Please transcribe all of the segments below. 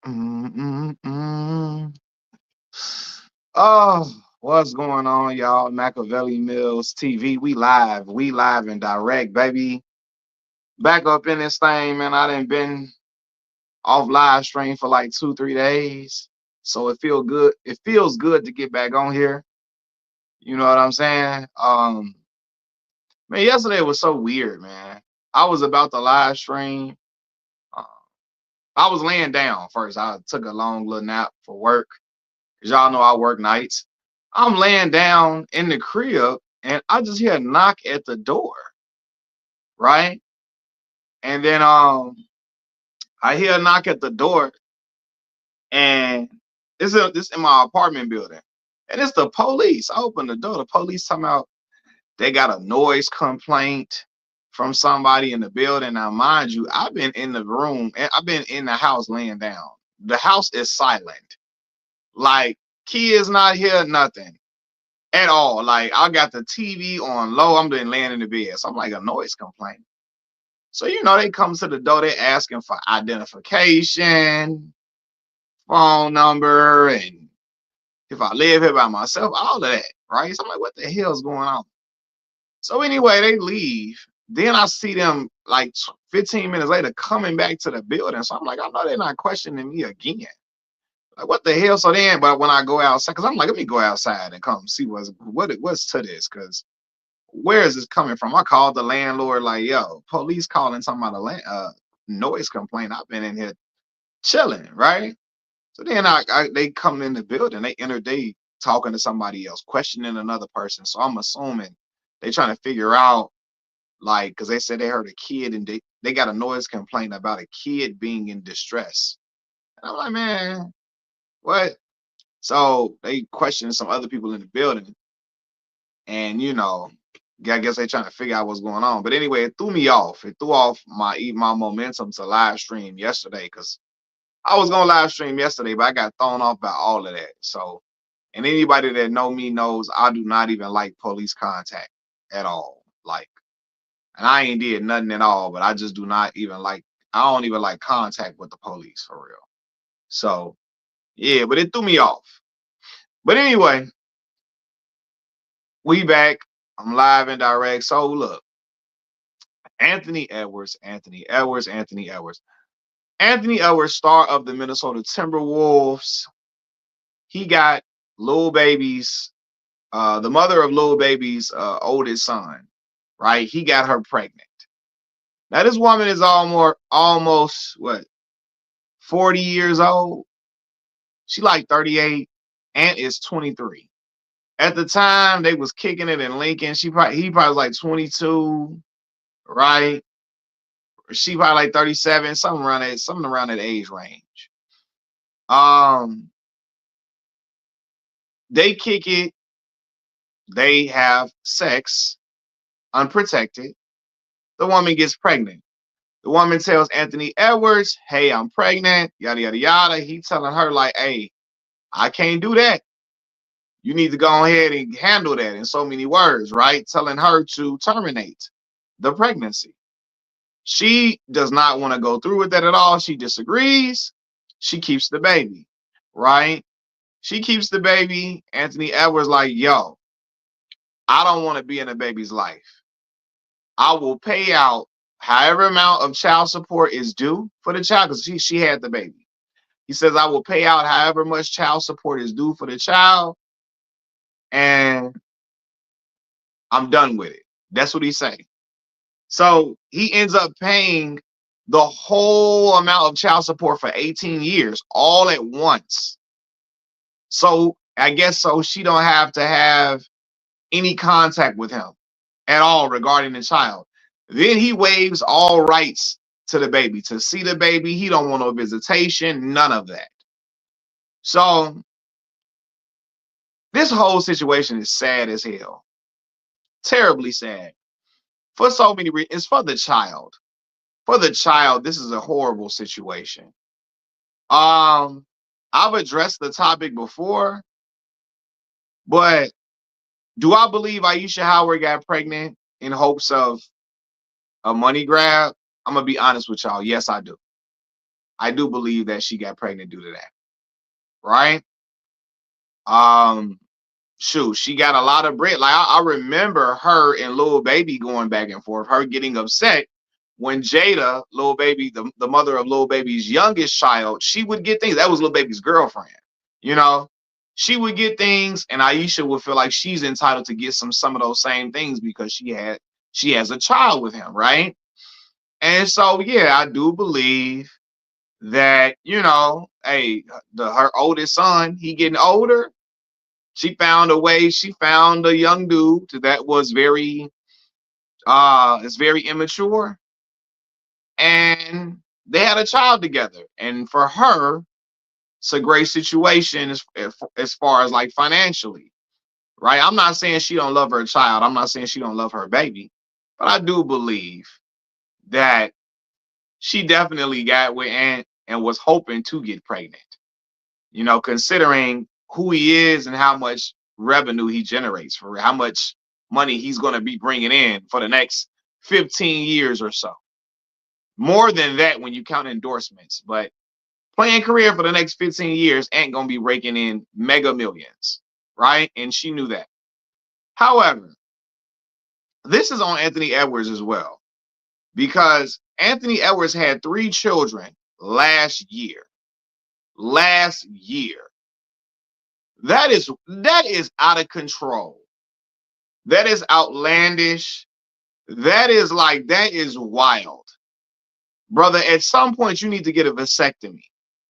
Mm, mm, mm. Oh, what's going on, y'all? Machiavelli Mills TV. We live and direct, baby. Back up in this thing, man. I done been off live stream for like 2, 3 days. So it feel good. It feels good to get back on here. You know what I'm saying? Man, yesterday was so weird, man. I was about to live stream. Uh, I was laying down first. I took a long little nap for work. Cause y'all know I work nights. I'm laying down in the crib and I just hear a knock at the door, right? And then I hear a knock at the door and this in my apartment building. And it's the police. I open the door. The police talking about they got a noise complaint from somebody in the building. Now, mind you, I've been in the room and I've been in the house laying down. The house is silent. Like kids not here, nothing at all. Like I got the TV on low. I'm doing laying in the bed. So I'm like a noise complaint. So they come to the door. They're asking for identification, phone number, and if I live here by myself, all of that, right? So I'm like, what the hell's going on? So anyway, they leave. Then I see them like 15 minutes later coming back to the building. So I'm like, I know they're not questioning me again. Like what the hell? So then, but when I go outside, because I'm like, let me go outside and come see what's to this, because where is this coming from? I called the landlord like, yo, police calling talking about a noise complaint. I've been in here chilling, right? So then they come in the building, they talking to somebody else, questioning another person. So I'm assuming they trying to figure out, like, because they said they heard a kid and they got a noise complaint about a kid being in distress. And I'm like, man, what? So they questioning some other people in the building, and I guess they trying to figure out what's going on. But anyway, it threw me off. It threw off my momentum to live stream yesterday, because I was gonna live stream yesterday, but I got thrown off by all of that. So, and anybody that know me knows I do not even like police contact at all. Like, and I ain't did nothing at all, but I just do not even like. I don't even like contact with the police for real. So yeah, but it threw me off. But anyway, we back. I'm live and direct. So look, Anthony Edwards, Anthony Edwards, Anthony Edwards. Anthony Edwards, star of the Minnesota Timberwolves. He got Lil Baby's, the mother of Lil Baby's oldest son, right? He got her pregnant. Now this woman is almost what, 40 years old. She like 38 and is 23. At the time they was kicking it in Lincoln, he probably was like 22, right? She probably like 37, something around that age range. Um, they kick it, they have sex unprotected. The woman gets pregnant. The woman tells Anthony Edwards, hey, I'm pregnant, yada, yada, yada. He telling her, like, hey, I can't do that. You need to go ahead and handle that in so many words, right? Telling her to terminate the pregnancy. She does not want to go through with that at all. She disagrees. She keeps the baby, right? She keeps the baby. Anthony Edwards, like, yo, I don't want to be in a baby's life. I will pay out however amount of child support is due for the child, because she had the baby. He says, I will pay out however much child support is due for the child, and I'm done with it. That's what he's saying. So he ends up paying the whole amount of child support for 18 years all at once. So I guess so she don't have to have any contact with him at all regarding the child. Then he waives all rights to the baby, to see the baby. He don't want no visitation, none of that. So this whole situation is sad as hell. Terribly sad. For so many reasons. It's for the child. For the child, this is a horrible situation. Um, I've addressed the topic before, but do I believe Ayesha Howard got pregnant in hopes of a money grab? I'm gonna be honest with y'all. Yes, I do. I do believe that she got pregnant due to that, right? Um, Shoot, she got a lot of bread. Like I remember her and Lil Baby going back and forth, her getting upset when Jada, Lil Baby, the mother of Lil Baby's youngest child, she would get things. That was Lil Baby's girlfriend, you know. She would get things, and Ayesha would feel like she's entitled to get some of those same things because she has a child with him, right? And so yeah, I do believe that, hey, her oldest son, he getting older. She found a way. She found a young dude that was very is very immature, and they had a child together. And for her, it's a great situation as far as like financially, right? I'm not saying she don't love her child. I'm not saying she don't love her baby, but I do believe that she definitely got with and was hoping to get pregnant. Considering who he is and how much revenue he generates, for how much money he's going to be bringing in for the next 15 years or so. More than that when you count endorsements, but playing career for the next 15 years ain't going to be raking in mega millions, right? And she knew that. However, this is on Anthony Edwards as well, because Anthony Edwards had 3 children last year. Last year. That is out of control. That is outlandish. That is wild. Brother, at some point you need to get a vasectomy.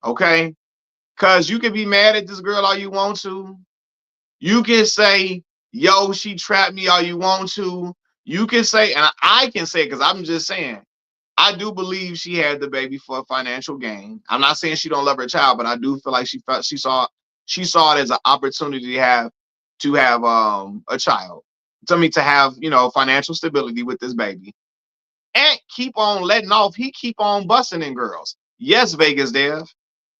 Okay? Cause you can be mad at this girl all you want to. You can say, yo, she trapped me all you want to. You can say, and I can say, because I'm just saying, I do believe she had the baby for financial gain. I'm not saying she don't love her child, but I do feel like she saw it as an opportunity to have a child. To have, financial stability with this baby. And keep on letting off. He keep on busting in girls. Yes, Vegas Dev.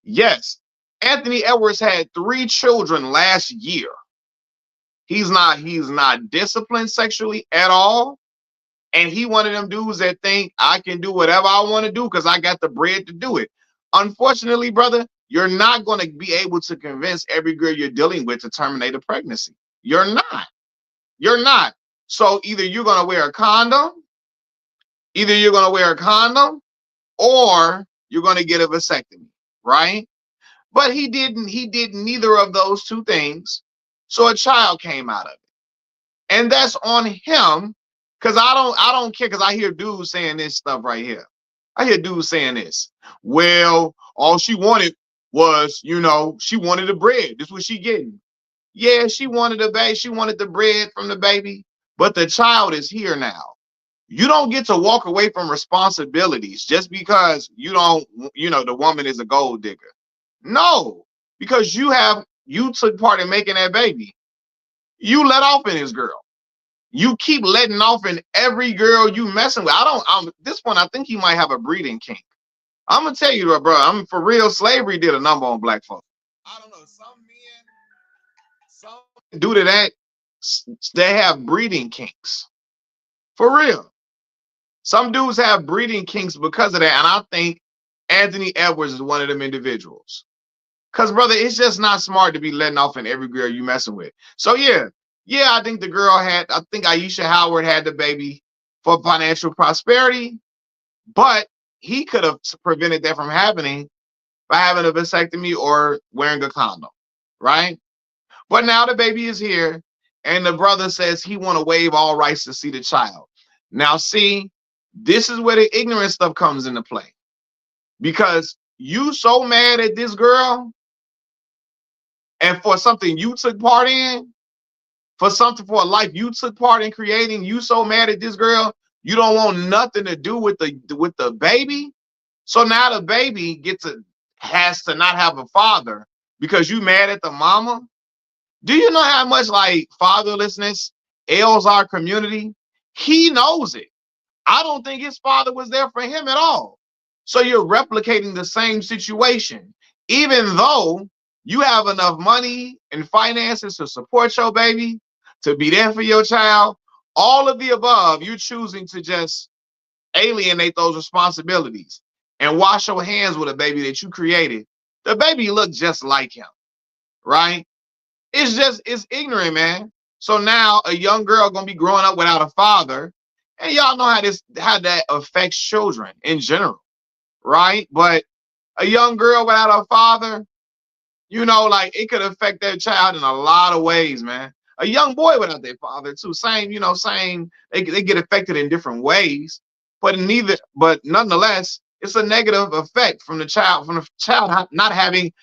Yes. Anthony Edwards had 3 children last year. He's not disciplined sexually at all. And he one of them dudes that think I can do whatever I want to do because I got the bread to do it. Unfortunately, brother, you're not going to be able to convince every girl you're dealing with to terminate a pregnancy. You're not. You're not. So either you're going to wear a condom, or you're going to get a vasectomy, right? But he did neither of those two things. So a child came out of it. And that's on him. Cause I don't care, because I hear dudes saying this stuff right here. I hear dudes saying this. Well, all she wanted was, she wanted the bread. This is what she getting. Yeah, she wanted the baby, she wanted the bread from the baby, but the child is here now. You don't get to walk away from responsibilities just because the woman is a gold digger. No, because you took part in making that baby. You let off in this girl. You keep letting off in every girl you messing with. This one, I think he might have a breeding kink. I'm gonna tell you, bro. I'm for real. Slavery did a number on black folks. I don't know. Some due to that, they have breeding kinks. For real. Some dudes have breeding kinks because of that, and I think Anthony Edwards is one of them individuals. Cause brother, it's just not smart to be letting off in every girl you messing with. So yeah, I think I think Ayesha Howard had the baby for financial prosperity, but he could have prevented that from happening by having a vasectomy or wearing a condom, right? But now the baby is here, and the brother says he want to waive all rights to see the child. Now, see, this is where the ignorant stuff comes into play, because you so mad at this girl, and for something you took part in, for a life you took part in creating, you so mad at this girl, you don't want nothing to do with the baby. So now the baby has to not have a father because you mad at the mama. Do you know how much like fatherlessness ails our community? He knows it. I don't think his father was there for him at all. So you're replicating the same situation, even though you have enough money and finances to support your baby, to be there for your child, all of the above. You're choosing to just alienate those responsibilities. and wash your hands with a baby that you created, the baby look just like him, right? It's ignorant, man. So now a young girl gonna be growing up without a father, and y'all know how that affects children in general, right? But a young girl without a father, like it could affect that child in a lot of ways, man. A young boy without their father too, same. They get affected in different ways, but nonetheless, it's a negative effect from the child not having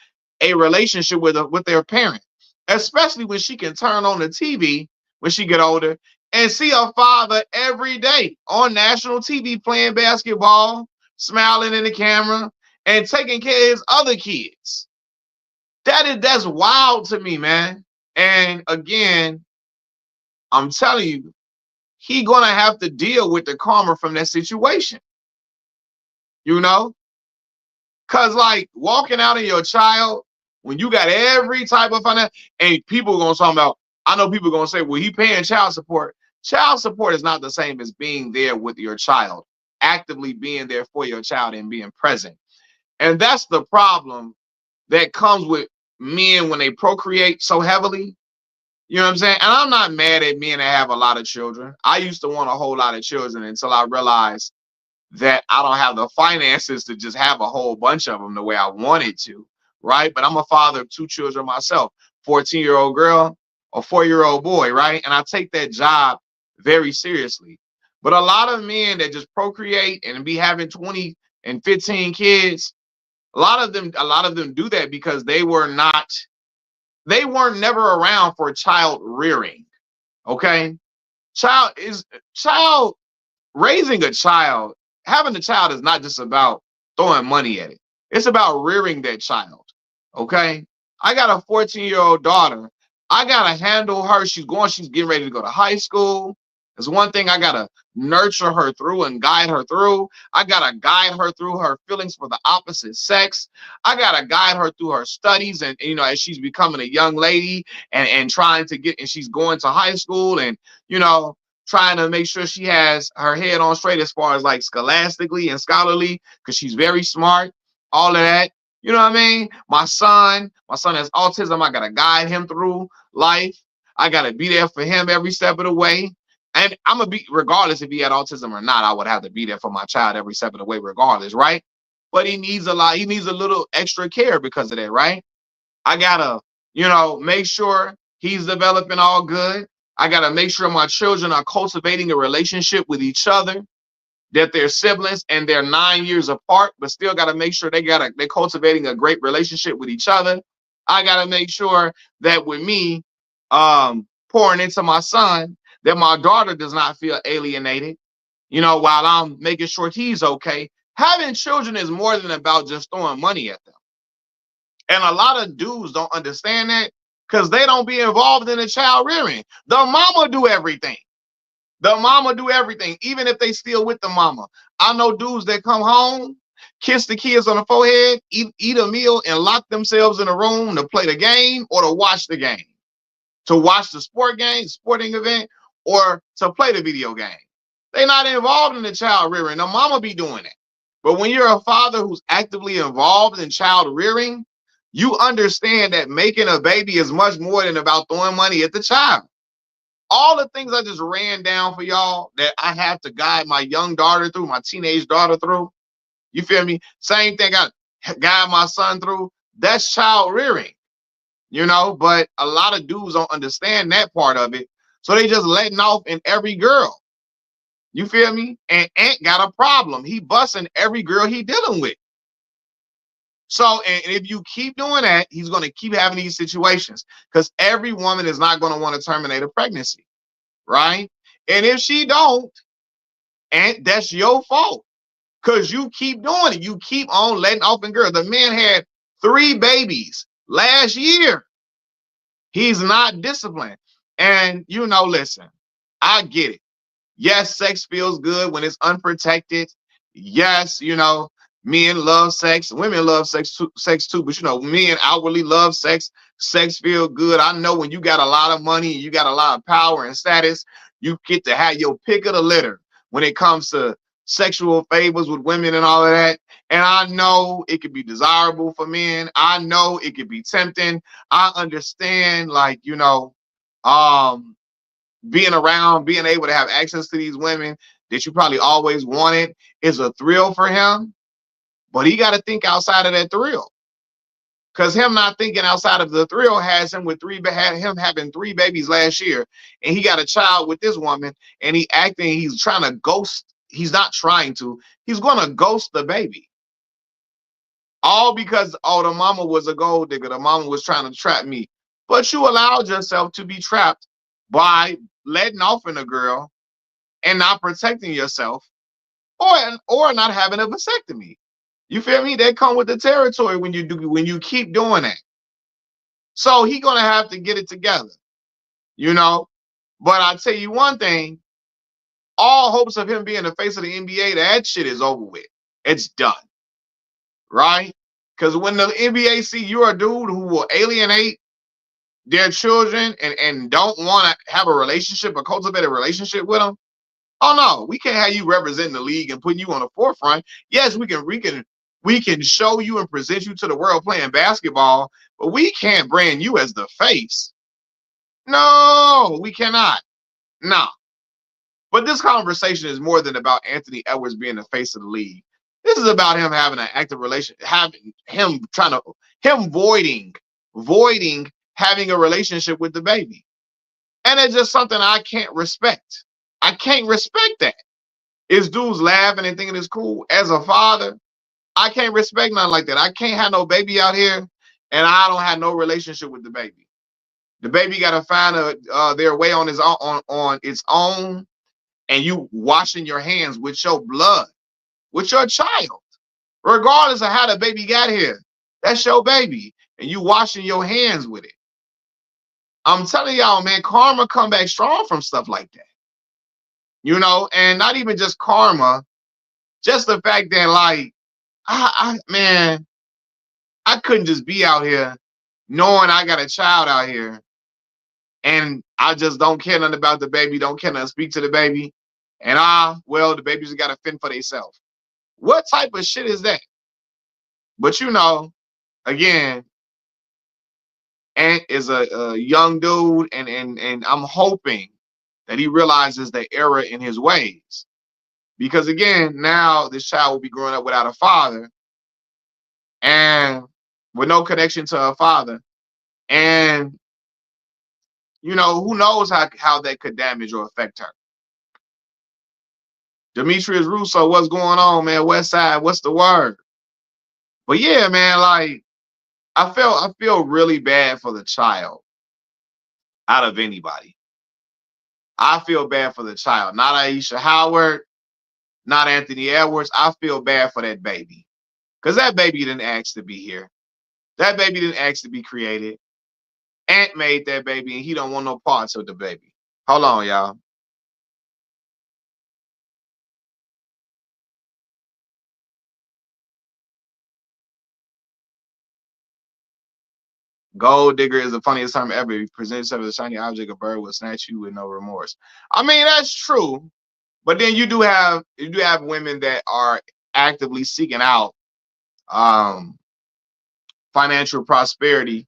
a relationship with their parent, especially when she can turn on the TV when she get older and see her father every day on national TV playing basketball, smiling in the camera, and taking care of his other kids. That's wild to me, man. And again, I'm telling you, he gonna have to deal with the karma from that situation, you know? Cause like walking out on your child when you got every type of finance, and people gonna talk about, I know people gonna say, well, he paying child support. Child support is not the same as being there with your child, actively being there for your child and being present. And that's the problem that comes with men when they procreate so heavily. You know what I'm saying? And I'm not mad at men that have a lot of children. I used to want a whole lot of children until I realized that I don't have the finances to just have a whole bunch of them the way I wanted to, right? But I'm a father of two children myself, 14-year-old girl, a 4-year-old boy, right? And I take that job very seriously. But a lot of men that just procreate and be having 20 and 15 kids, a lot of them do that because they weren't never around for child rearing. Okay. Child raising a child, having a child is not just about throwing money at it. It's about rearing that child. Okay. I got a 14-year-old daughter. I gotta handle her. She's getting ready to go to high school. There's one thing I gotta nurture her through and guide her through. I gotta guide her through her feelings for the opposite sex. I gotta guide her through her studies and as she's becoming a young lady and trying to get and she's going to high school and you know trying to make sure she has her head on straight as far as like scholastically and scholarly, because she's very smart, all of that. You know what I mean? My son has autism. I gotta guide him through life. I gotta be there for him every step of the way. And I'm gonna be, regardless if he had autism or not, I would have to be there for my child every step of the way, regardless, right? But he needs a little extra care because of that, right? I gotta, make sure he's developing all good. I gotta make sure my children are cultivating a relationship with each other, that they're siblings and they're 9 years apart, but still gotta make sure they're cultivating a great relationship with each other. I gotta make sure that with me pouring into my son, that my daughter does not feel alienated, while I'm making sure he's okay. Having children is more than about just throwing money at them. And a lot of dudes don't understand that because they don't be involved in the child rearing. The mama do everything. The mama do everything, even if they still with the mama. I know dudes that come home, kiss the kids on the forehead, eat a meal, and lock themselves in a room to play the game or to watch the game, to watch the sporting event, or to play the video game. They're not involved in the child rearing. The mama be doing it. But when you're a father who's actively involved in child rearing, you understand that making a baby is much more than about throwing money at the child. All the things I just ran down for y'all that I have to guide my young daughter through, my teenage daughter through, you feel me? Same thing I guide my son through. That's child rearing, but a lot of dudes don't understand that part of it. So they just letting off in every girl. You feel me? And Ant got a problem. He busting every girl he dealing with. So, and if you keep doing that, he's going to keep having these situations because every woman is not going to want to terminate a pregnancy, right? And if she don't, and that's your fault because you keep doing it. You keep on letting off in girls. The man had 3 babies last year. He's not disciplined. And, listen, I get it. Yes, sex feels good when it's unprotected. Yes, men love sex. Women love sex too. But, men outwardly love sex. Sex feel good. I know when you got a lot of money and you got a lot of power and status, you get to have your pick of the litter when it comes to sexual favors with women and all of that. And I know it could be desirable for men. I know it could be tempting. I understand, like, um, being around, being able to have access to these women that you probably always wanted is a thrill for him. But he got to think outside of that thrill. Because him not thinking outside of the thrill has him with had him having 3 babies last year, and he got a child with this woman, and he's trying to ghost. He's not trying to. He's gonna ghost the baby. All because the mama was a gold digger. The mama was trying to trap me. But you allowed yourself to be trapped by letting off in a girl and not protecting yourself, or not having a vasectomy. You feel me? That come with the territory when you keep doing that. So he gonna have to get it together, you know. But I tell you one thing: all hopes of him being the face of the NBA, that shit is over with. It's done, right? Because when the NBA see you're a dude who will alienate their children and don't want to have a relationship or cultivate a relationship with them, oh no, we can't have you representing the league and putting you on the forefront. Yes, we can show you and present you to the world playing basketball, but we can't brand you as the face. No, we cannot. No. But this conversation is more than about Anthony Edwards being the face of the league. This is about him having an active relation, having him trying to him voiding having a relationship with the baby. And it's just something I can't respect. I can't respect that. Is dudes laughing and thinking it's cool? As a father, I can't respect nothing like that. I can't have no baby out here, and I don't have no relationship with the baby. The baby got to find their way on on its own, and you washing your hands with your blood, with your child, regardless of how the baby got here. That's your baby, and you washing your hands with it. I'm telling y'all, man, karma come back strong from stuff like that. And not even just karma, just the fact that, like, man, I couldn't just be out here knowing I got a child out here and I just don't care nothing about the baby, don't care nothing, speak to the baby, and well, the baby's got to fend for themselves. What type of shit is that? But again, Ant is a young dude, and I'm hoping that he realizes the error in his ways. Because again, now this child will be growing up without a father and with no connection to her father. And who knows how that could damage or affect her. Demetrius Russo, what's going on, man? West Side, what's the word? But yeah, man, like I feel really bad for the child out of anybody. I feel bad for the child, not Ayesha Howard, not Anthony Edwards. I feel bad for that baby. Because that baby didn't ask to be here. That baby didn't ask to be created. Ant made that baby and he don't want no parts of the baby. Hold on, y'all. Gold digger is the funniest term ever. If you present yourself as a shiny object, a bird will snatch you with no remorse. I mean, that's true. But then you do have women that are actively seeking out um, financial prosperity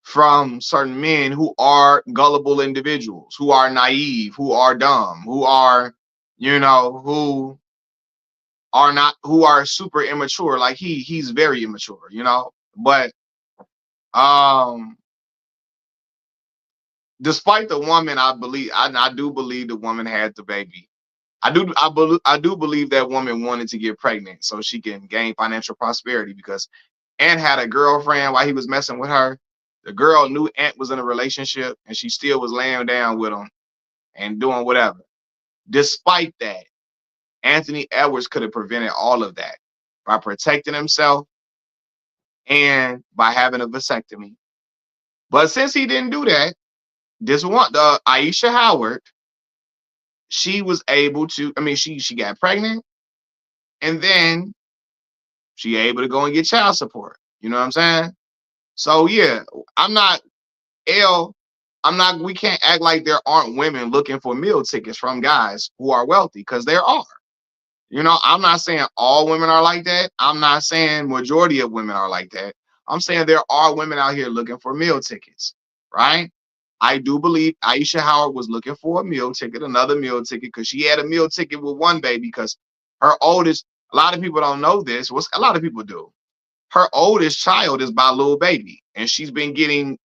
from certain men who are gullible individuals, who are naive, who are dumb, who are, who are not, who are super immature. Like he's very immature. But um, despite the woman, I do believe the woman had the baby. I do believe that woman wanted to get pregnant so she can gain financial prosperity because Ant had a girlfriend while he was messing with her. The girl knew Ant was in a relationship and she still was laying down with him and doing whatever. Despite that, Anthony Edwards could have prevented all of that by protecting himself and by having a vasectomy. But since he didn't do that, the Ayesha Howard, she was able to, I mean, she got pregnant and then she able to go and get child support. You know what I'm saying? So yeah, I'm not L. I'm not. We can't act like there aren't women looking for meal tickets from guys who are wealthy because there are. I'm not saying all women are like that. I'm not saying majority of women are like that. I'm saying there are women out here looking for meal tickets, right? I do believe Aisha Howard was looking for a meal ticket, another meal ticket, because she had a meal ticket with one baby because her oldest, a lot of people don't know this, what a lot of people do. Her oldest child is by Lil Baby, and she's been getting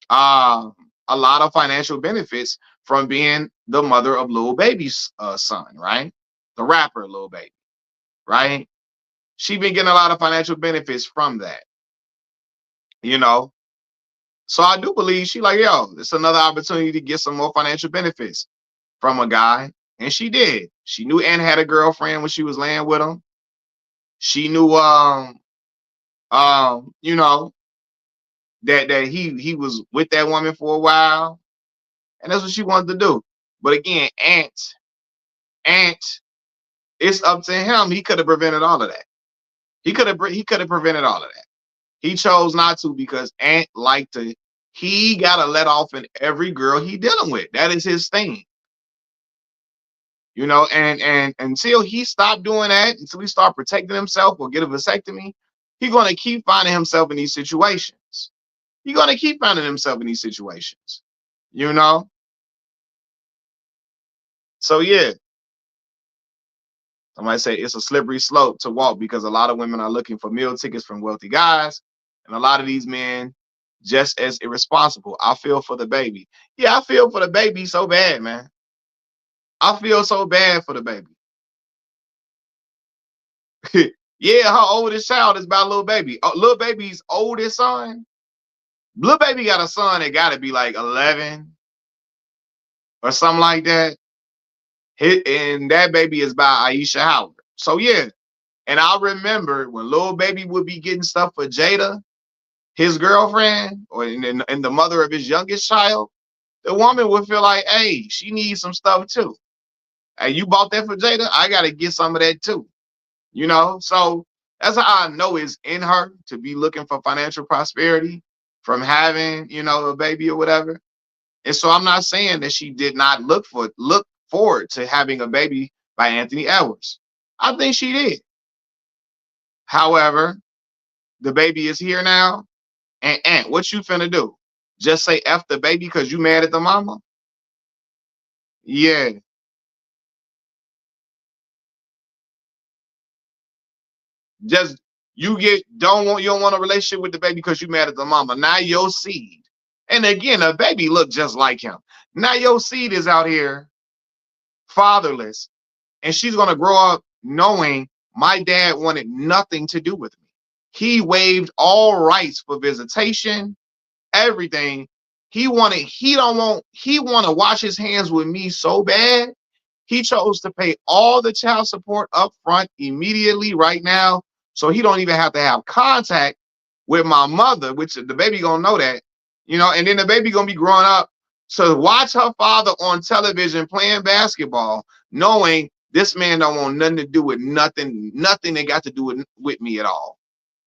uh, a lot of financial benefits from being the mother of Lil Baby's son, right? The rapper Lil Baby, right? She been getting a lot of financial benefits from that, you know. So I do believe she like, yo, it's another opportunity to get some more financial benefits from a guy. And she did. She knew Ann had a girlfriend when she was laying with him. She knew you know, that he was with that woman for a while. And that's what she wanted to do. But again, Ant, it's up to him. He could have prevented all of that. He could have prevented all of that. He chose not to because Ant liked to. He got to let off in every girl he dealing with. That is his thing, And until he stopped doing that, until he start protecting himself or get a vasectomy, he's gonna keep finding himself in these situations. He's gonna keep finding himself in these situations, you know. So yeah, I might say it's a slippery slope to walk because a lot of women are looking for meal tickets from wealthy guys, and a lot of these men just as irresponsible. I feel for the baby. Yeah, I feel for the baby so bad, man. I feel so bad for the baby. Yeah, her oldest child is by little baby. Little baby's oldest son. Little baby got a son that got to be like 11 or something like that. And that baby is by Ayesha Howard. So yeah, and I remember when little baby would be getting stuff for Jada, his girlfriend, and the mother of his youngest child, the woman would feel like, hey, she needs some stuff too. Hey, you bought that for Jada? I gotta get some of that too. So that's how I know it's in her to be looking for financial prosperity from having, a baby or whatever. And so I'm not saying that she did not look forward to having a baby by Anthony Edwards. I think she did. However, the baby is here now. And Aunt, what you finna do? Just say F the baby because you mad at the mama? Yeah. Just you don't want a relationship with the baby because you mad at the mama. Now your seed. And again, a baby look just like him. Now your seed is out here fatherless, and she's gonna grow up knowing my dad wanted nothing to do with me. He waived all rights for visitation, everything. He want to wash his hands with me so bad. He chose to pay all the child support up front immediately right now. So he don't even have to have contact with my mother, which the baby gonna know that, and then the baby gonna be growing up to watch her father on television playing basketball, knowing this man don't want nothing to do with nothing that got to do with me at all.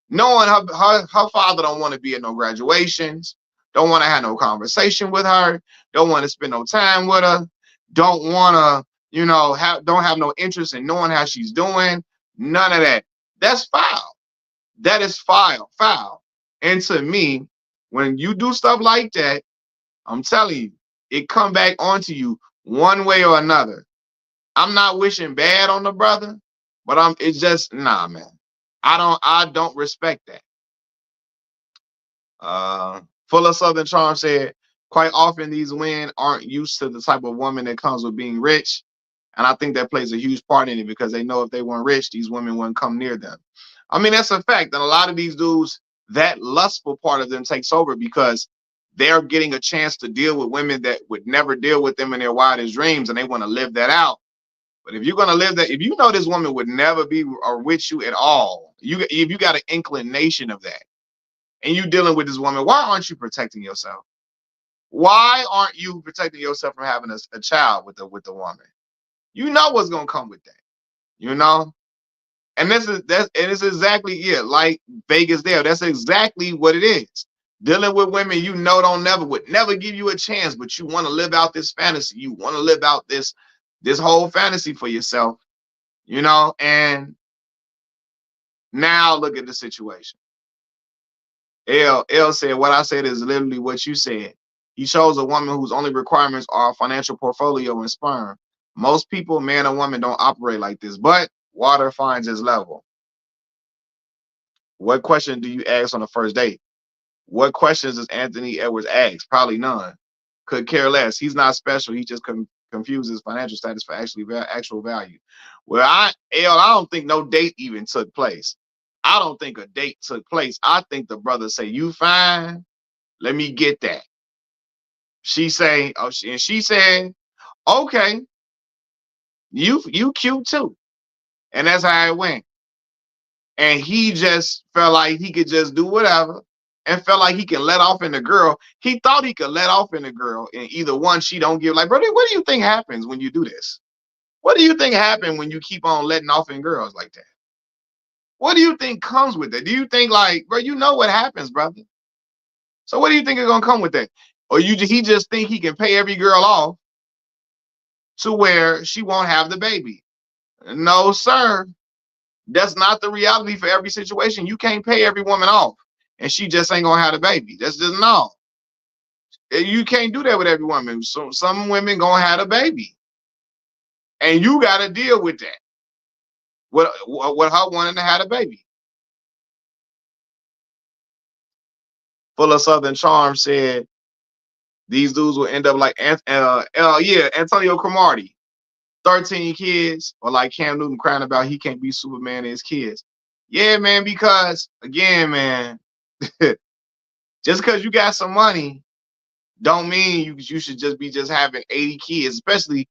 Knowing her father don't want to be at no graduations, don't want to have no conversation with her, don't want to spend no time with her, don't want to, don't have no interest in knowing how she's doing. None of that. That's foul. That is foul. And to me, when you do stuff like that, I'm telling you, it come back onto you one way or another. I'm not wishing bad on the brother, but it's just nah, man. I don't respect that. Full of Southern Charm said, quite often these men aren't used to the type of woman that comes with being rich. And I think that plays a huge part in it because they know if they weren't rich, these women wouldn't come near them. I mean, that's a fact. And a lot of these dudes, that lustful part of them takes over because they're getting a chance to deal with women that would never deal with them in their wildest dreams, and they want to live that out. But if you're gonna live that, if you know this woman would never be or with you at all, if you got an inclination of that, and you dealing with this woman, why aren't you protecting yourself? Why aren't you protecting yourself from having a child with the woman? You know what's gonna come with that, you know. And it's exactly like Vegas there. That's exactly what it is. Dealing with women don't would never give you a chance, but you want to live out this fantasy. You want to live out this whole fantasy for yourself. And now look at the situation. L said, what I said is literally what you said. He chose a woman whose only requirements are a financial portfolio and sperm. Most people, man or woman, don't operate like this, but water finds its level. What question do you ask on the first date? What questions does Anthony Edwards ask? Probably none. Could care less. He's not special. He just confuses financial status for actual value. Well, I don't think no date even took place. I don't think a date took place. I think the brother say, "You fine? Let me get that." She say, "Oh," and she said, "Okay, you cute too," and that's how it went. And he just felt like he could just do whatever and felt like he can let off in the girl. He thought he could let off in the girl, and either one she don't give. Like, brother, what do you think happens when you do this? What do you think happens when you keep on letting off in girls like that? What do you think comes with that? Do you think, like, bro, you know what happens, brother? So what do you think is gonna come with that? Or he just think he can pay every girl off to where she won't have the baby? No, sir. That's not the reality for every situation. You can't pay every woman off and she just ain't gonna have a baby. That's just no. You can't do that with every woman. So some women gonna have a baby. And you gotta deal with that. With her wanting to have a baby. Full of Southern Charm said these dudes will end up like Antonio Cromartie. 13 kids, or like Cam Newton crying about he can't be Superman and his kids. Yeah, man, because again, man, just because you got some money don't mean you should just be just having 80 kids, especially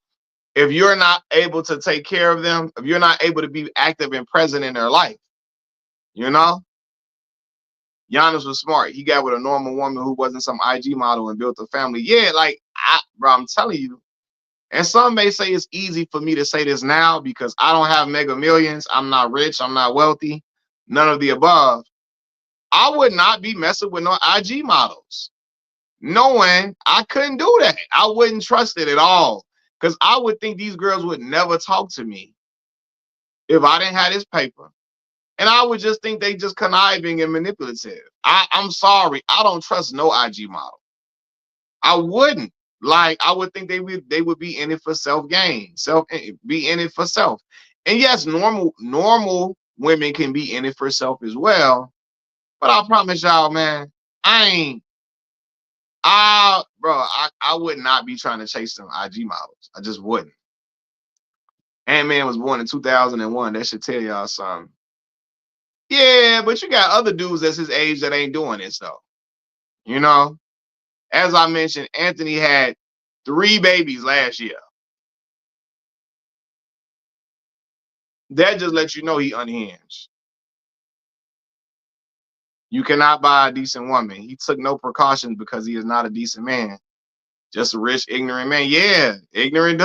if you're not able to take care of them, if you're not able to be active and present in their life. You know? Giannis was smart. He got with a normal woman who wasn't some IG model and built a family. Yeah, like, bro, I'm telling you. And some may say it's easy for me to say this now because I don't have mega millions. I'm not rich. I'm not wealthy. None of the above. I would not be messing with no IG models, knowing I couldn't do that. I wouldn't trust it at all because I would think these girls would never talk to me if I didn't have this paper. And I would just think they just conniving and manipulative. I'm sorry. I don't trust no IG model. I wouldn't. Like, I would think they would be in it for self gain, be in it for self. And yes, normal women can be in it for self as well. But I promise y'all, man, I ain't. I would not be trying to chase some IG models. I just wouldn't. Ant-Man was born in 2001. That should tell y'all something. Yeah, but you got other dudes that's his age that ain't doing this though. You know, as I mentioned, Anthony had 3 babies last year. That just lets you know he unhinged. You cannot buy a decent woman. He took no precautions because he is not a decent man. Just a rich, ignorant man. Yeah, ignorant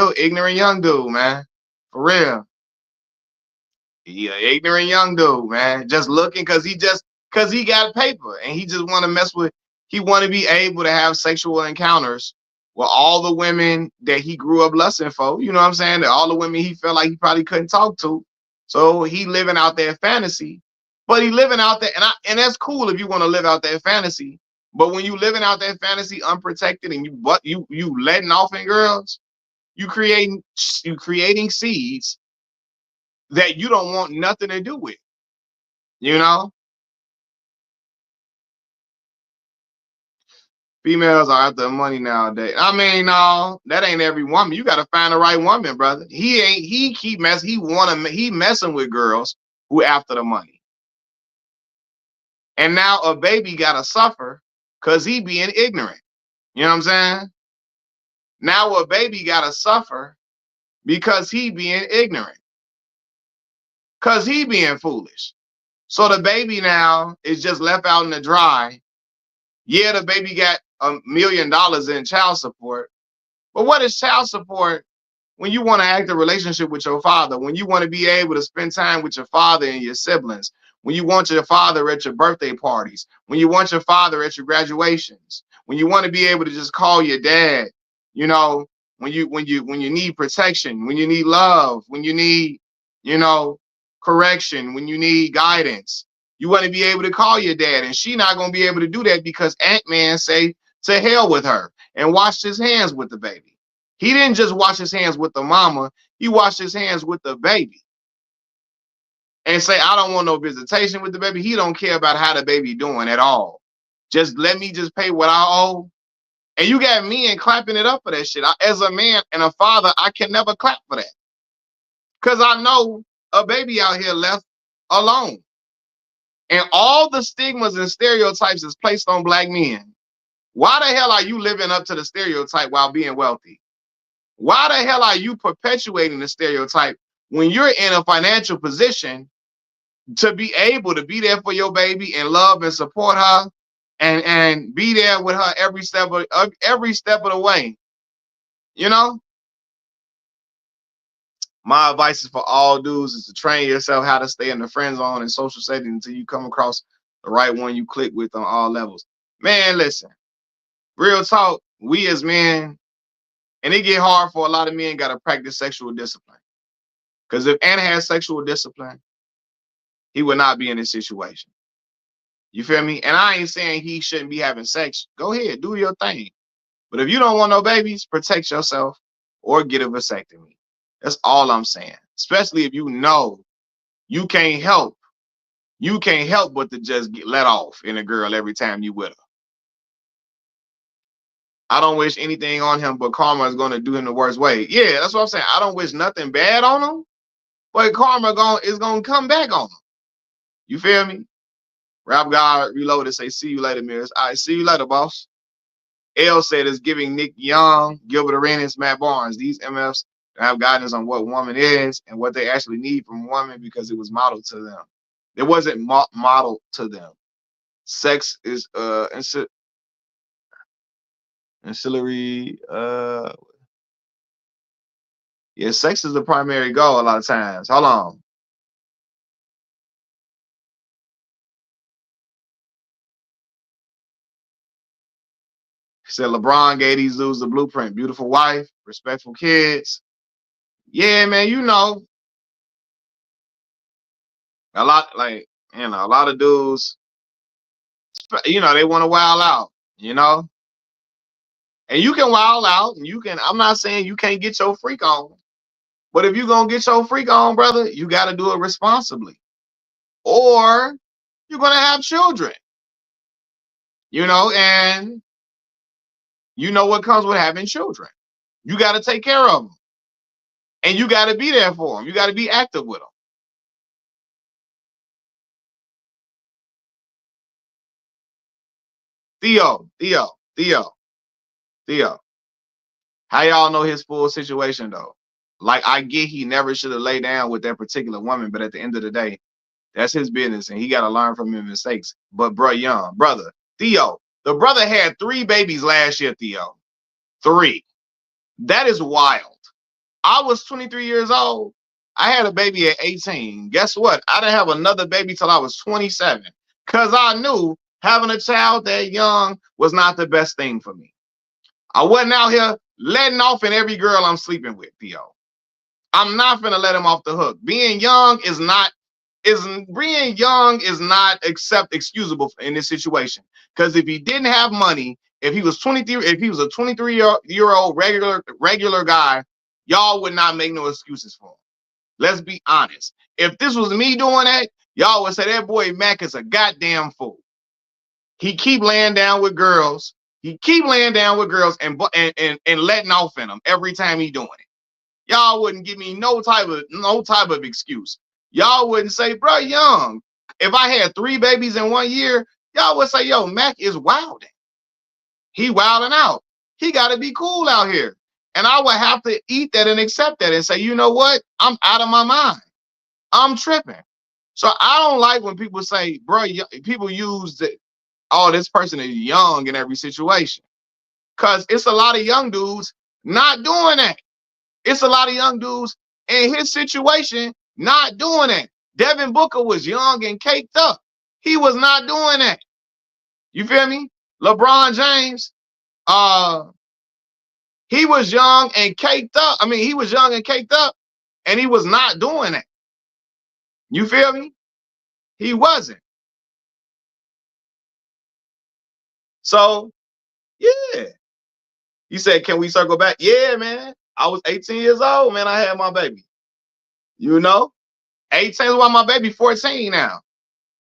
young dude, man. For real. Yeah, ignorant young dude, man. Just looking because he got paper and he just want to mess with. He want to be able to have sexual encounters with all the women that he grew up lusting for. You know what I'm saying? That all the women he felt like he probably couldn't talk to. So he living out that fantasy, but he living out that, and that's cool if you want to live out that fantasy. But when you living out that fantasy unprotected and you letting off in girls, you creating seeds that you don't want nothing to do with. You know, females are after money nowadays. I mean, no, that ain't every woman. You got to find the right woman, brother. He ain't. He keep messing. He messing with girls who after the money. And now a baby gotta suffer because he being ignorant. You know what I'm saying? Now a baby gotta suffer because he being ignorant. Because he being foolish. So the baby now is just left out in the dry. Yeah, the baby got $1 million in child support. But what is child support when you want to act a relationship with your father, when you want to be able to spend time with your father and your siblings, when you want your father at your birthday parties, when you want your father at your graduations, when you want to be able to just call your dad, you know, when you need protection, when you need love, when you need you know, correction, when you need guidance. You want to be able to call your dad, and she not going to be able to do that because Ant-Man say to hell with her and washed his hands with the baby. He didn't just wash his hands with the mama, he washed his hands with the baby. And say, I don't want no visitation with the baby. He don't care about how the baby doing at all. Just let me just pay what I owe. And you got men clapping it up for that shit. As a man and a father, I can never clap for that. Because I know a baby out here left alone. And all the stigmas and stereotypes is placed on black men. Why the hell are you living up to the stereotype while being wealthy? Why the hell are you perpetuating the stereotype when you're in a financial position to be able to be there for your baby and love and support her and be there with her every step of the way? You know, my advice is for all dudes is to train yourself how to stay in the friend zone and social setting until you come across the right one you click with on all levels. Man, listen, real talk, we as men, and it get hard for a lot of men, got to practice sexual discipline. Because if Anna had sexual discipline, he would not be in this situation. You feel me? And I ain't saying he shouldn't be having sex. Go ahead, do your thing. But if you don't want no babies, protect yourself or get a vasectomy. That's all I'm saying. Especially if you know you can't help. You can't help but to just get let off in a girl every time you with her. I don't wish anything on him, but karma is going to do him the worst way. Yeah, that's what I'm saying. I don't wish nothing bad on him, but karma is going to come back on him. You feel me? Rap God Reloaded say, see you later, Mirrors. All right, see you later, boss. L said it's giving Nick Young, Gilbert Arenas, Matt Barnes. These MFs have guidance on what woman is and what they actually need from a woman because it was modeled to them. It wasn't modeled to them. Sex is ancillary. Yeah, sex is the primary goal a lot of times. Hold on. He said LeBron gave these dudes the blueprint. Beautiful wife, respectful kids. Yeah, man, you know, a lot a lot of dudes, you know, they want to wild out, you know. And you can wild out and you can, I'm not saying you can't get your freak on. But if you're gonna get your freak on, brother, you gotta do it responsibly. Or you're gonna have children. You know, and you know what comes with having children. You gotta take care of them. And you gotta be there for them. You gotta be active with them. Theo. How y'all know his full situation though? Like I get he never should have laid down with that particular woman, but at the end of the day, that's his business and he gotta learn from his mistakes. But brother, Theo, the brother had 3 babies last year, Theo. 3. That is wild. I was 23 years old. I had a baby at 18. Guess what? I didn't have another baby till I was 27. Cause I knew having a child that young was not the best thing for me. I wasn't out here letting off in every girl I'm sleeping with, Theo. I'm not gonna let him off the hook. Being young is not excusable in this situation. Because if he didn't have money, if he was 23, if he was a 23-year-old regular guy, y'all would not make no excuses for him. Let's be honest. If this was me doing that, y'all would say that boy Mac is a goddamn fool. He keep laying down with girls. He keep laying down with girls and letting off in them every time he doing it. Y'all wouldn't give me no type of excuse. Y'all wouldn't say, bro, young. If I had 3 babies in 1 year, y'all would say, yo, Mac is wilding. He wilding out. He got to be cool out here. And I would have to eat that and accept that and say, you know what? I'm out of my mind. I'm tripping. So I don't like when people say, bro, people use it. Oh, this person is young in every situation. Because it's a lot of young dudes not doing that. It's a lot of young dudes in his situation not doing that. Devin Booker was young and caked up. He was not doing that. You feel me? LeBron James, he was young and caked up. I mean, he was young and caked up, and he was not doing that. You feel me? He wasn't. So yeah. You said, can we circle back? Yeah, man. I was 18 years old, man. I had my baby. You know? 18 is why my baby 14 now.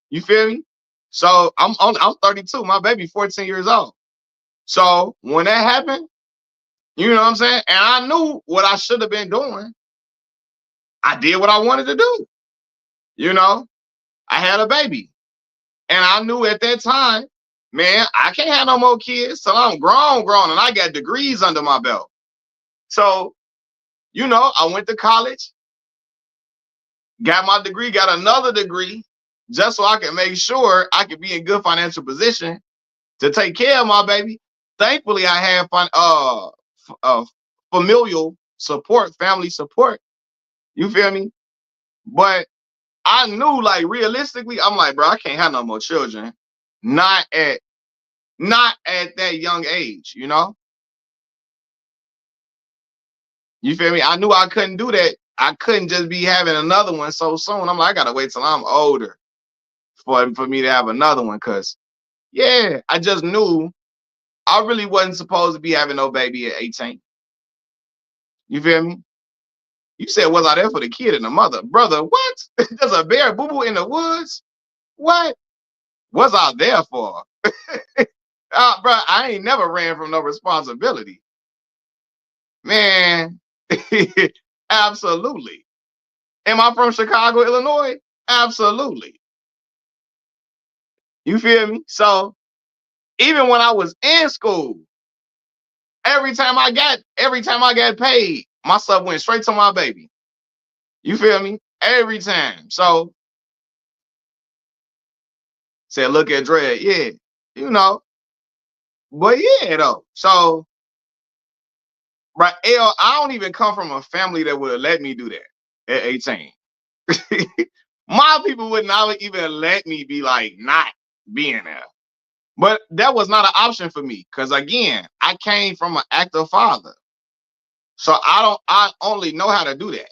You feel me? So I'm 32. My baby 14 years old. So when that happened, you know what I'm saying? And I knew what I should have been doing. I did what I wanted to do. You know, I had a baby. And I knew at that time, man, I can't have no more kids till I'm grown, and I got degrees under my belt. So, I went to college, got my degree, got another degree, just so I can make sure I could be in good financial position to take care of my baby. Thankfully, I had familial support, family support. You feel me? But I knew, like, realistically, I'm like, bro, I can't have no more children. Not at that young age. You feel me? I knew I couldn't do that. I couldn't just be having another one so soon. I'm like, I gotta wait till I'm older for me to have another one. Cause yeah, I just knew I really wasn't supposed to be having no baby at 18. You feel me? You said, was I there for the kid and the mother? Brother, what? There's a bear boo boo in the woods? What? Was I there for? Bro, I ain't never ran from no responsibility. Man, absolutely. Am I from Chicago, Illinois? Absolutely. You feel me? So even when I was in school, every time I got paid, my stuff went straight to my baby. You feel me? Every time. So said, look at Dre. Yeah, you know. But yeah, though. So right, I don't even come from a family that would let me do that at 18. My people would not even let me be like not being there. But that was not an option for me because again, I came from an active father. So I only know how to do that.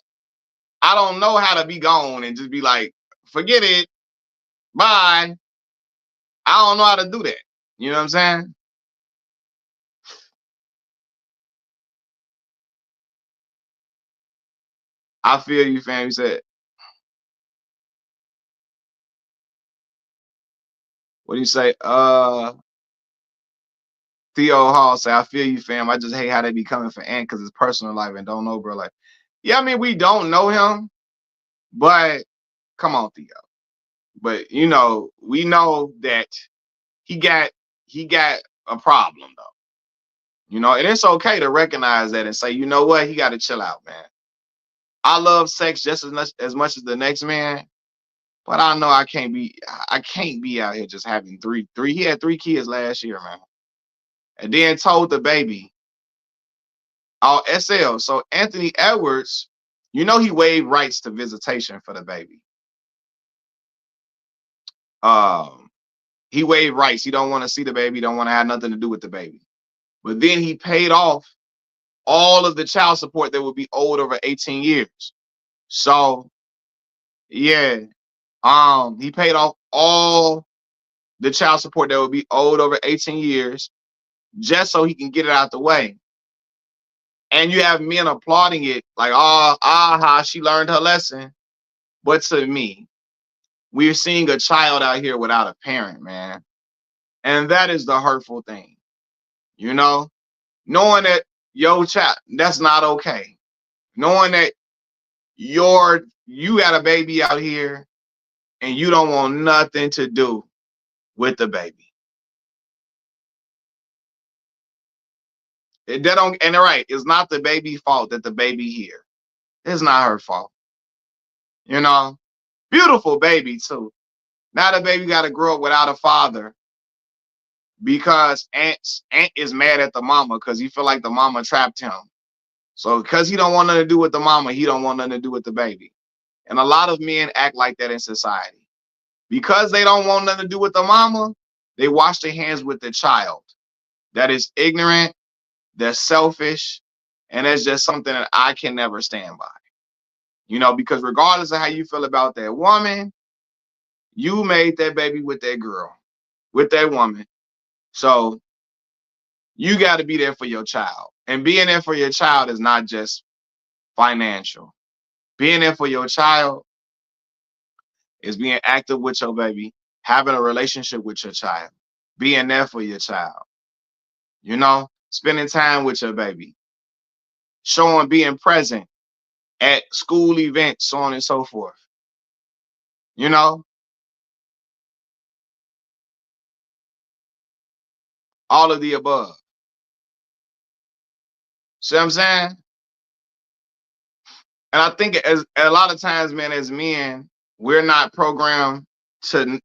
I don't know how to be gone and just be like, forget it, bye. I don't know how to do that. You know what I'm saying? I feel you, fam. You said, what do you say? Theo Hall say, I feel you, fam. I just hate how they be coming for Ant because it's personal life and don't know, bro. Like, yeah, I mean, we don't know him, but come on, Theo. But we know that he got he got a problem though. And it's okay to recognize that and say, you know what, he got to chill out, man. I love sex just as much as the next man, but I know I can't be out here just having three. He had 3 kids last year, man, and then told the baby, "Oh, SL." So Anthony Edwards, he waived rights to visitation for the baby. Um, he waived rights. He don't want to see the baby. Don't want to have nothing to do with the baby. But then he paid off all of the child support that would be owed over 18 years. So yeah, he paid off all the child support that would be owed over 18 years just so he can get it out the way. And you have men applauding it like, oh, aha, she learned her lesson. But to me, we're seeing a child out here without a parent, man. And that is the hurtful thing, you know, knowing that your child, that's not okay. Knowing that you got a baby out here and you don't want nothing to do with the baby. That don't, and they're right, it's not the baby's fault that the baby here. It's not her fault. You know, beautiful baby too. Now the baby got to grow up without a father because Aunt is mad at the mama because he feel like the mama trapped him. So because he don't want nothing to do with the mama, he don't want nothing to do with the baby. And a lot of men act like that in society. Because they don't want nothing to do with the mama, they wash their hands with the child. That is ignorant, that's selfish, and that's just something that I can never stand by. Because regardless of how you feel about that woman, you made that baby with that girl, with that woman. So you got to be there for your child. And being there for your child is not just financial. Being there for your child is being active with your baby, having a relationship with your child, being there for your child, spending time with your baby, showing, being present at school events, so on and so forth. You know, all of the above. See what I'm saying? And I think as a lot of times, man, as men, we're not programmed to know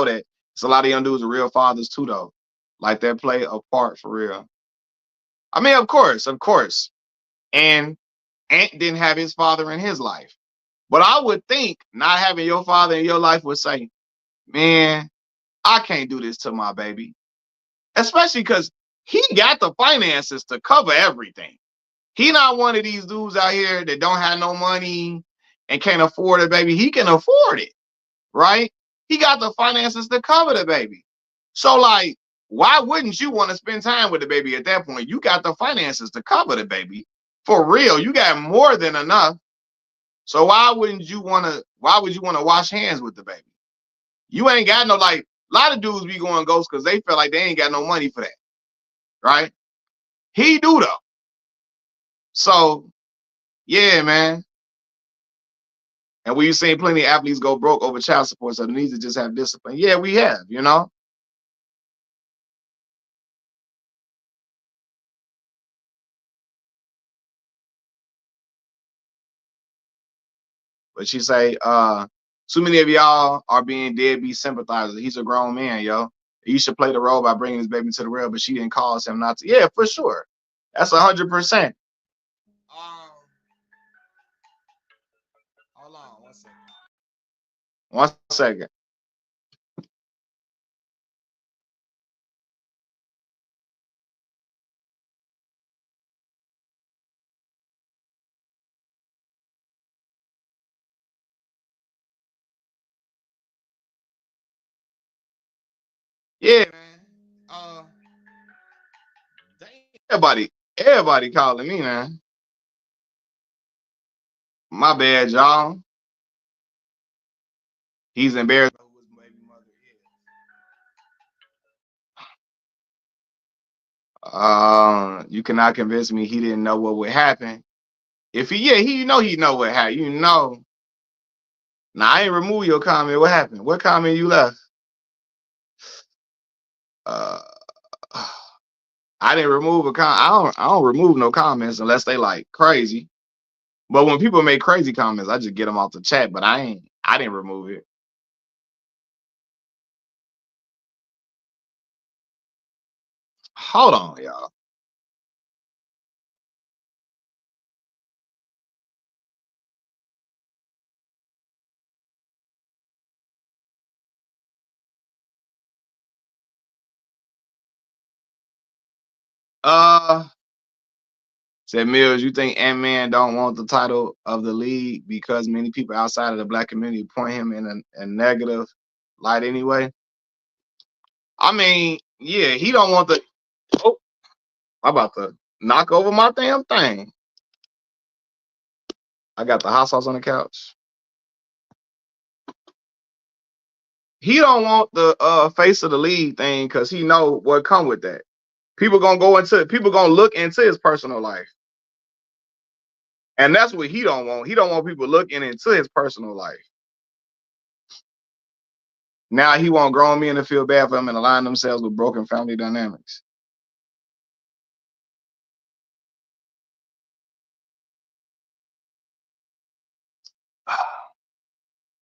that. It's a lot of young dudes are real fathers too, though. Like they play a part for real. I mean, of course. And Ant didn't have his father in his life. But I would think not having your father in your life would say, man, I can't do this to my baby. Especially because he got the finances to cover everything. He not one of these dudes out here that don't have no money and can't afford it, baby. He can afford it, right? He got the finances to cover the baby. So, like, why wouldn't you want to spend time with the baby at that point? You got the finances to cover the baby. For real, you got more than enough. So why would you want to wash hands with the baby? You ain't got no, like, a lot of dudes be going ghost because they feel like they ain't got no money for that, right? He do though. So yeah, man. And we've seen plenty of athletes go broke over child support, so they need to just have discipline. Yeah, we have. But she say, too many of y'all are being deadbeat sympathizers. He's a grown man, yo. He should play the role by bringing his baby to the world, but she didn't cause him not to. Yeah, for sure. That's 100%. Um, hold on 1 second. 1 second. Yeah, man. Dang, everybody calling me, man. My bad, y'all. He's embarrassed who his baby mother is. You cannot convince me he didn't know what would happen. If he know what happened. Now I ain't remove your comment. What happened? What comment you left? Uh, I didn't remove a comment. I don't remove no comments unless they like crazy. But when people make crazy comments, I just get them off the chat. But I didn't remove it. Hold on, y'all. Uh, Said Mills, you think Ant-Man don't want the title of the league because many people outside of the black community point him in a negative light anyway? I mean, yeah, he don't want the. Oh, I'm about to knock over my damn thing. I got the hot sauce on the couch. He don't want the face of the league thing because he know what come with that. People gonna look into his personal life. And that's what he don't want. He don't want people looking into his personal life. Now he want grown men to feel bad for him and align themselves with broken family dynamics.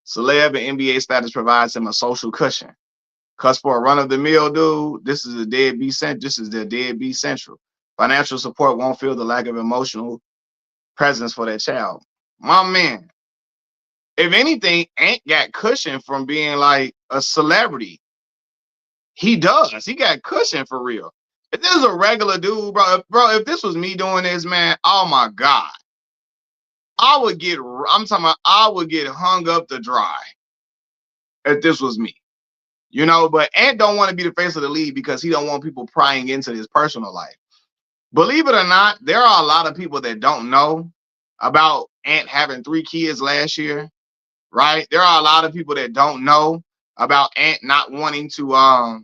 Celeb and NBA status provides him a social cushion. Cause for a run of the mill dude, this is the deadbeat central. Financial support won't feel the lack of emotional presence for that child. My man, if anything, Ant got cushion from being like a celebrity. He does. He got cushion for real. If this is a regular dude, bro, if this was me doing this, man, oh my God. I'm talking about, I would get hung up to dry if this was me. You know, but Ant don't want to be the face of the league because he don't want people prying into his personal life. Believe it or not, there are a lot of people that don't know about Ant having 3 kids last year, right? There are a lot of people that don't know about Ant not wanting to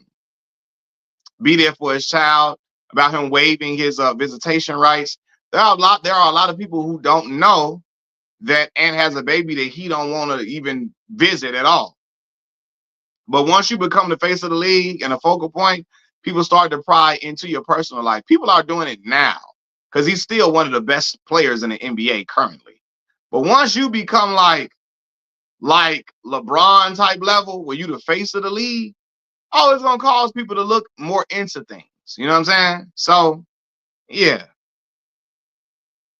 be there for his child, about him waiving his visitation rights. There are a lot of people who don't know that Ant has a baby that he don't want to even visit at all. But once you become the face of the league and a focal point, people start to pry into your personal life. People are doing it now because he's still one of the best players in the NBA currently. But once you become like LeBron type level, where you the face of the league, oh, it's gonna cause people to look more into things. You know what I'm saying? So yeah,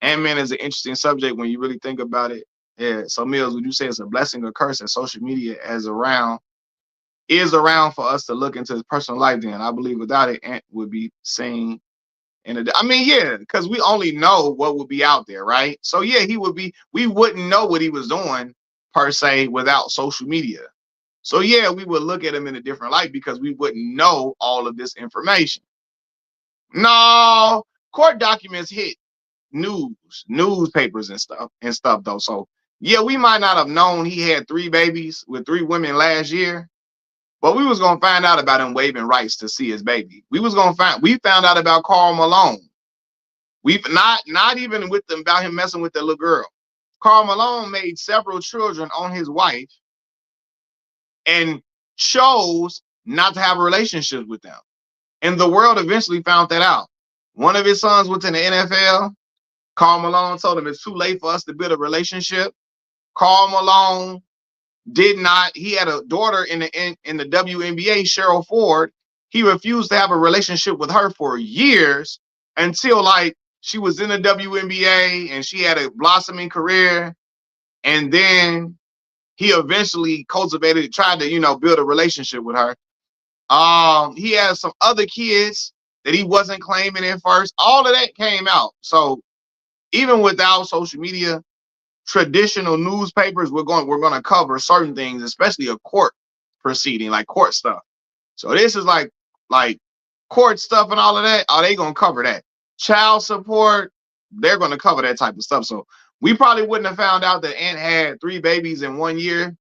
Ant-Man is an interesting subject when you really think about it. Yeah. So Mills, would you say it's a blessing or curse that social media is around for us to look into his personal life? Then I believe without it, Ant would be seen in a. I mean, yeah, because we only know what would be out there, right? So yeah, he would be. We wouldn't know what he was doing per se without social media. So yeah, we would look at him in a different light because we wouldn't know all of this information. No, court documents hit newspapers and stuff though. So yeah, we might not have known he had 3 babies with 3 women last year, but we was gonna find out about him waiving rights to see his baby. We found out about Karl Malone. We've not even with them about him messing with the little girl. Karl Malone made several children on his wife and chose not to have relationships with them. And the world eventually found that out. One of his sons went to the NFL. Karl Malone told him it's too late for us to build a relationship. Karl Malone did not. He had a daughter in the WNBA, Cheryl Ford. He refused to have a relationship with her for years until like she was in the WNBA and she had a blossoming career. And then he eventually tried to, build a relationship with her. He has some other kids that he wasn't claiming at first. All of that came out. So even without social media, traditional newspapers we're going to cover certain things, especially a court proceeding, like court stuff. So this is like court stuff and all of that. Are they going to cover that? Child support, they're going to cover that type of stuff. So we probably wouldn't have found out that Ant had 3 babies in 1 year,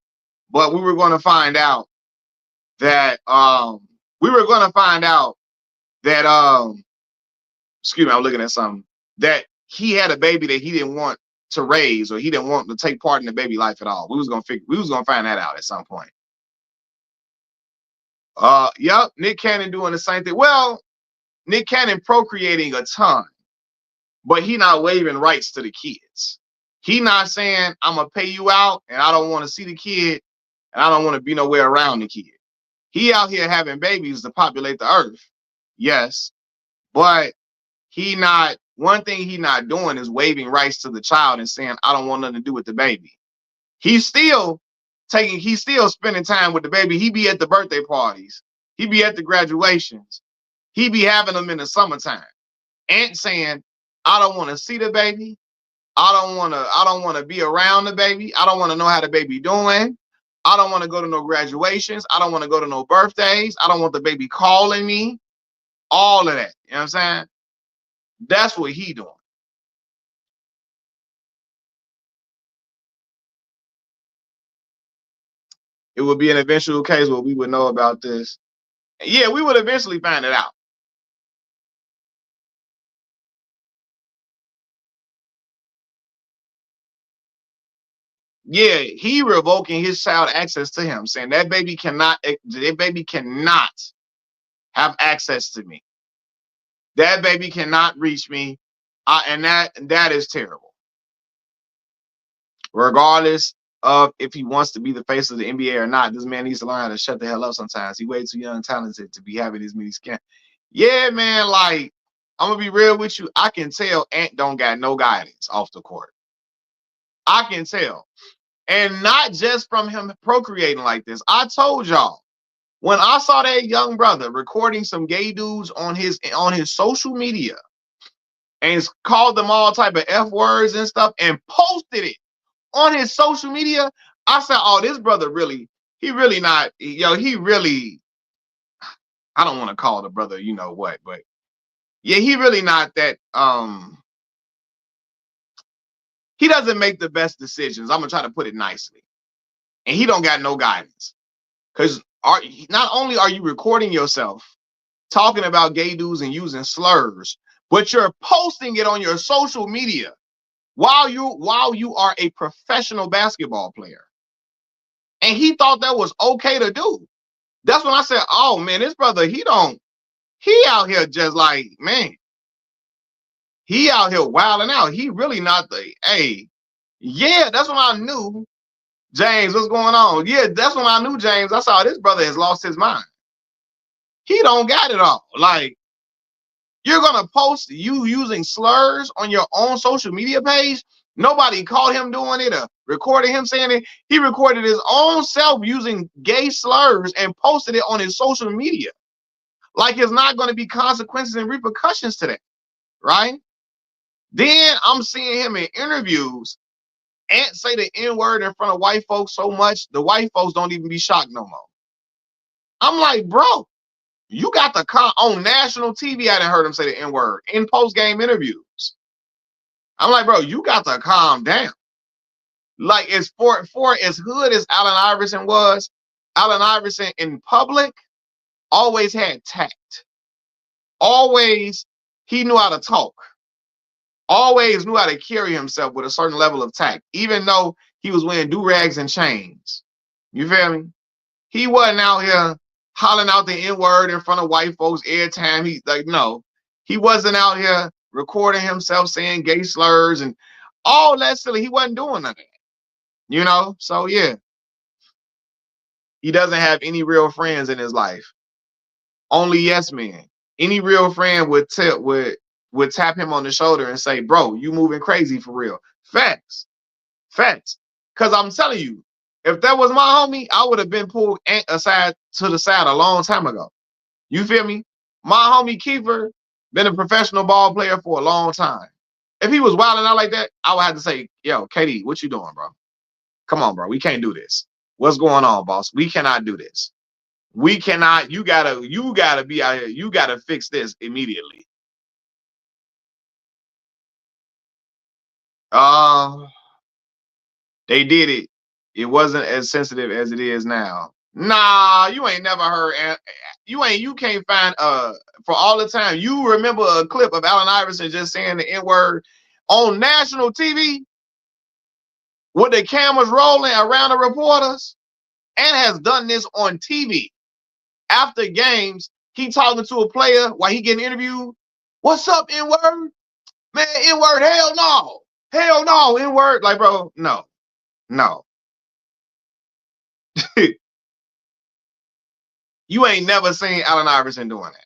but we were going to find out that excuse me, I'm looking at something, that he had a baby that he didn't want to raise, or he didn't want to take part in the baby life at all. We was gonna find that out at some point. Yep, Nick Cannon doing the same thing. Well, Nick Cannon procreating a ton, but he not waiving rights to the kids. He not saying I'm gonna pay you out and I don't want to see the kid and I don't want to be nowhere around the kid. He out here having babies to populate the earth. Yes, but one thing he not doing is waiving rights to the child and saying I don't want nothing to do with the baby. He's still spending time with the baby. He be at the birthday parties. He be at the graduations. He be having them in the summertime. Ant saying, I don't want to see the baby. I don't want to be around the baby. I don't want to know how the baby doing. I don't want to go to no graduations. I don't want to go to no birthdays. I don't want the baby calling me. All of that. You know what I'm saying? That's what he doing. It would be an eventual case where we would know about this. Yeah, we would eventually find it out. Yeah, he revoking his child access to him, saying that baby cannot have access to me. That baby cannot reach me. And that is terrible. Regardless of if he wants to be the face of the NBA or not, this man needs to learn how to shut the hell up sometimes. He way too young and talented to be having these many scams. Yeah, man, like, I'm gonna be real with you. I can tell Ant don't got no guidance off the court. I can tell. And not just from him procreating like this. I told y'all, when I saw that young brother recording some gay dudes on his social media, and called them all type of F words and stuff and posted it on his social media. I said, oh, this brother really, he really not, yo, he really, I don't want to call the brother, you know what, but yeah, he really not that, he doesn't make the best decisions. I'm gonna try to put it nicely. And he don't got no guidance. Because not only are you recording yourself talking about gay dudes and using slurs, but you're posting it on your social media while you are a professional basketball player. And he thought that was okay to do. That's when I said, oh man, this brother, he out here just like, man, he out here wilding out. He really not the, hey, yeah, that's when I knew, James, what's going on? Yeah, that's when I knew, James, I saw this brother has lost his mind. He don't got it all. Like, you're gonna post you using slurs on your own social media page. Nobody caught him doing it or recorded him saying it. He recorded his own self using gay slurs and posted it on his social media. Like, there's not going to be consequences and repercussions to that, right? Then I'm seeing him in interviews and say the N-word in front of white folks so much, the white folks don't even be shocked no more. I'm like, bro, you got the on national TV. I didn't heard him say the N-word in post-game interviews. I'm like, bro, you got to calm down. Like, as for as hood as Allen Iverson was, Allen Iverson in public always had tact. Always, he knew how to talk. Always knew how to carry himself with a certain level of tact, even though he was wearing do-rags and chains. You feel me? He wasn't out here hollering out the N-word in front of white folks every time. He, like, no, he wasn't out here recording himself saying gay slurs and all that silly. He wasn't doing none of that, you know? So yeah, he doesn't have any real friends in his life. Only yes men. Any real friend would tap him on the shoulder and say, bro, you moving crazy for real. Facts. Facts. Because I'm telling you, if that was my homie, I would have been pulled aside to the side a long time ago. You feel me? My homie Kiefer been a professional ball player for a long time. If he was wilding out like that, I would have to say, yo, KD, what you doing, bro? Come on, bro. We can't do this. What's going on, boss? We cannot do this. We cannot. You gotta be out here. You gotta fix this immediately. They did it. It wasn't as sensitive as it is now. Nah, you ain't never heard. You can't find for all the time. You remember a clip of Allen Iverson just saying the N-word on national TV with the cameras rolling around the reporters, and has done this on TV after games. He talking to a player while he getting interviewed. What's up, N-word? Man, N-word, hell no. Hell no, N-word. Like, bro, no. You ain't never seen Allen Iverson doing that.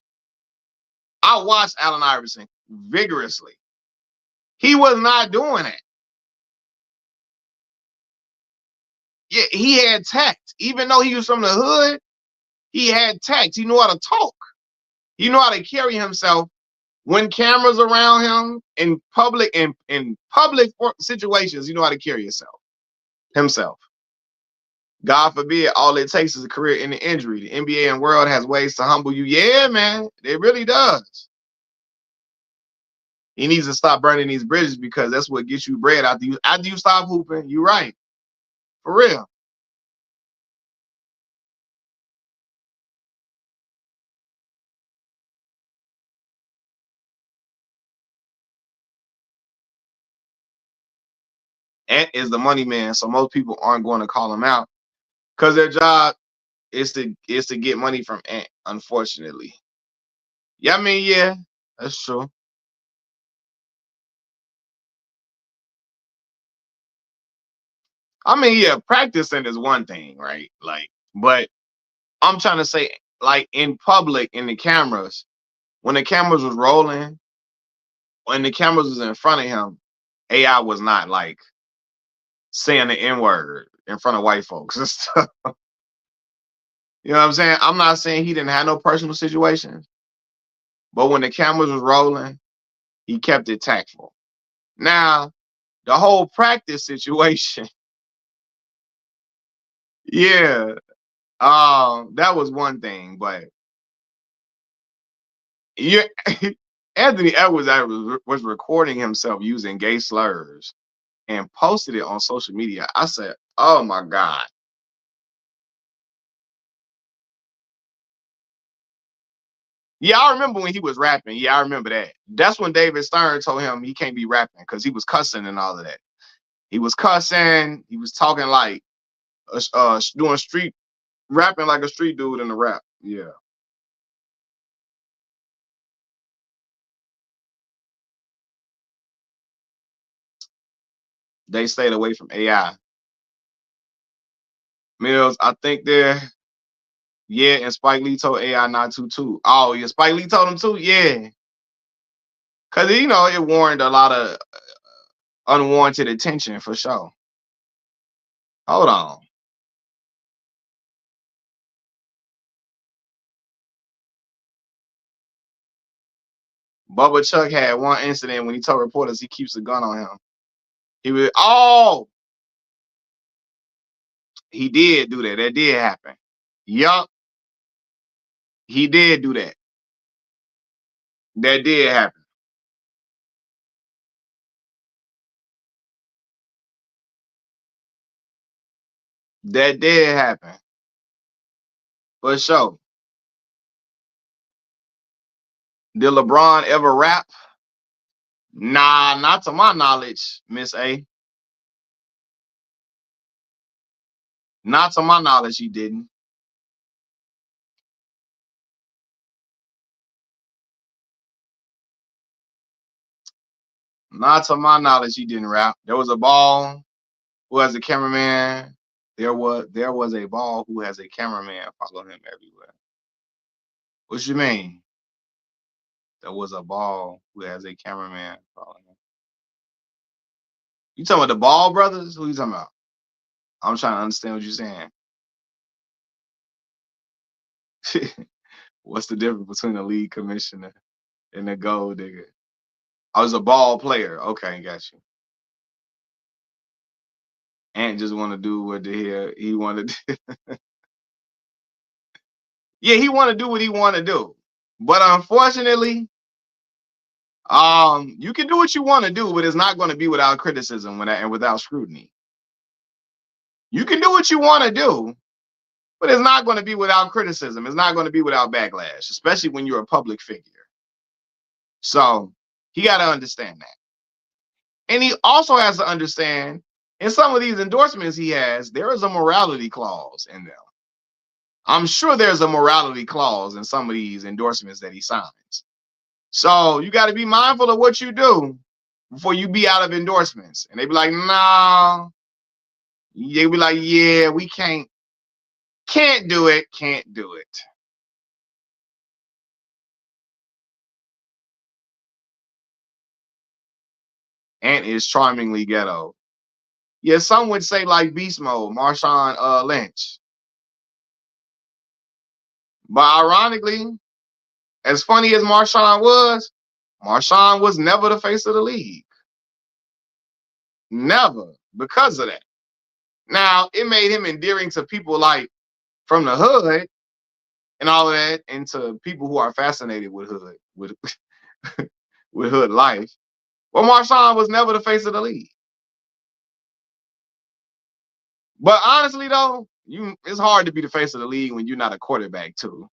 I watched Allen Iverson vigorously. He was not doing that. Yeah, he had tact. Even though he was from the hood, he had tact. He knew how to talk. He knew how to carry himself when cameras around him in public situations. You know how to carry himself. God forbid, all it takes is a career in the injury. The NBA and world has ways to humble you. Yeah, man, it really does. He needs to stop burning these bridges because that's what gets you bread after you stop hooping. You're right. For real. Ant is the money man, so most people aren't going to call him out because their job is to get money from Ant, unfortunately. Yeah, I mean, yeah, that's true. I mean, yeah, practicing is one thing, right? Like, but I'm trying to say, like, in public, in the cameras, when the cameras was rolling, when the cameras was in front of him, AI was not like saying the N-word in front of white folks and stuff. You know what I'm saying? I'm not saying he didn't have no personal situations, but when the cameras was rolling, He kept it tactful. Now, the whole practice situation, yeah, that was one thing, but yeah, Anthony Edwards was recording himself using gay slurs and posted it on social media. I said, "Oh my God." Yeah, I remember when he was rapping. Yeah, I remember that. That's when David Stern told him he can't be rapping because he was cussing and all of that. He was cussing. He was talking like, doing street rapping like a street dude in the rap. Yeah, they stayed away from AI. Mills, I think they're, yeah, and Spike Lee told AI not to too. Oh yeah, Spike Lee told him too. Yeah, because it warranted a lot of unwarranted attention for sure. Hold on. Bubba Chuck had one incident when he told reporters he keeps a gun on him. He was, oh, he did do that. That did happen. Yup, he did do that. That did happen. That did happen. For sure. Did LeBron ever rap? Nah, not to my knowledge, Miss A. Not to my knowledge, he didn't. Not to my knowledge, he didn't rap. There was a ball who has a cameraman. There was a ball who has a cameraman follow him everywhere. What you mean? There was a ball who has a cameraman following him. You talking about the Ball brothers? Who you talking about? I'm trying to understand what you're saying. What's the difference between a league commissioner and a gold digger? I was a ball player. Okay, got you. Ant just want to do what the hell he wanted. Yeah, he want to do what he want to do. But unfortunately, you can do what you want to do, but it's not going to be without criticism and without scrutiny. You can do what you want to do, but it's not going to be without criticism. It's not going to be without backlash, especially when you're a public figure. So he got to understand that. And he also has to understand in some of these endorsements he has, there is a morality clause in them. I'm sure there's a morality clause in some of these endorsements that he signs. So you got to be mindful of what you do before you be out of endorsements. And they be like, nah. They be like, yeah, we can't do it, can't do it. And is charmingly ghetto. Yeah, some would say like Beast Mode, Marshawn Lynch. But ironically, as funny as Marshawn was never the face of the league. Never, because of that. Now, it made him endearing to people like from the hood and all of that, and to people who are fascinated with hood, with with hood life. But Marshawn was never the face of the league. But honestly, though, it's hard to be the face of the league when you're not a quarterback, too.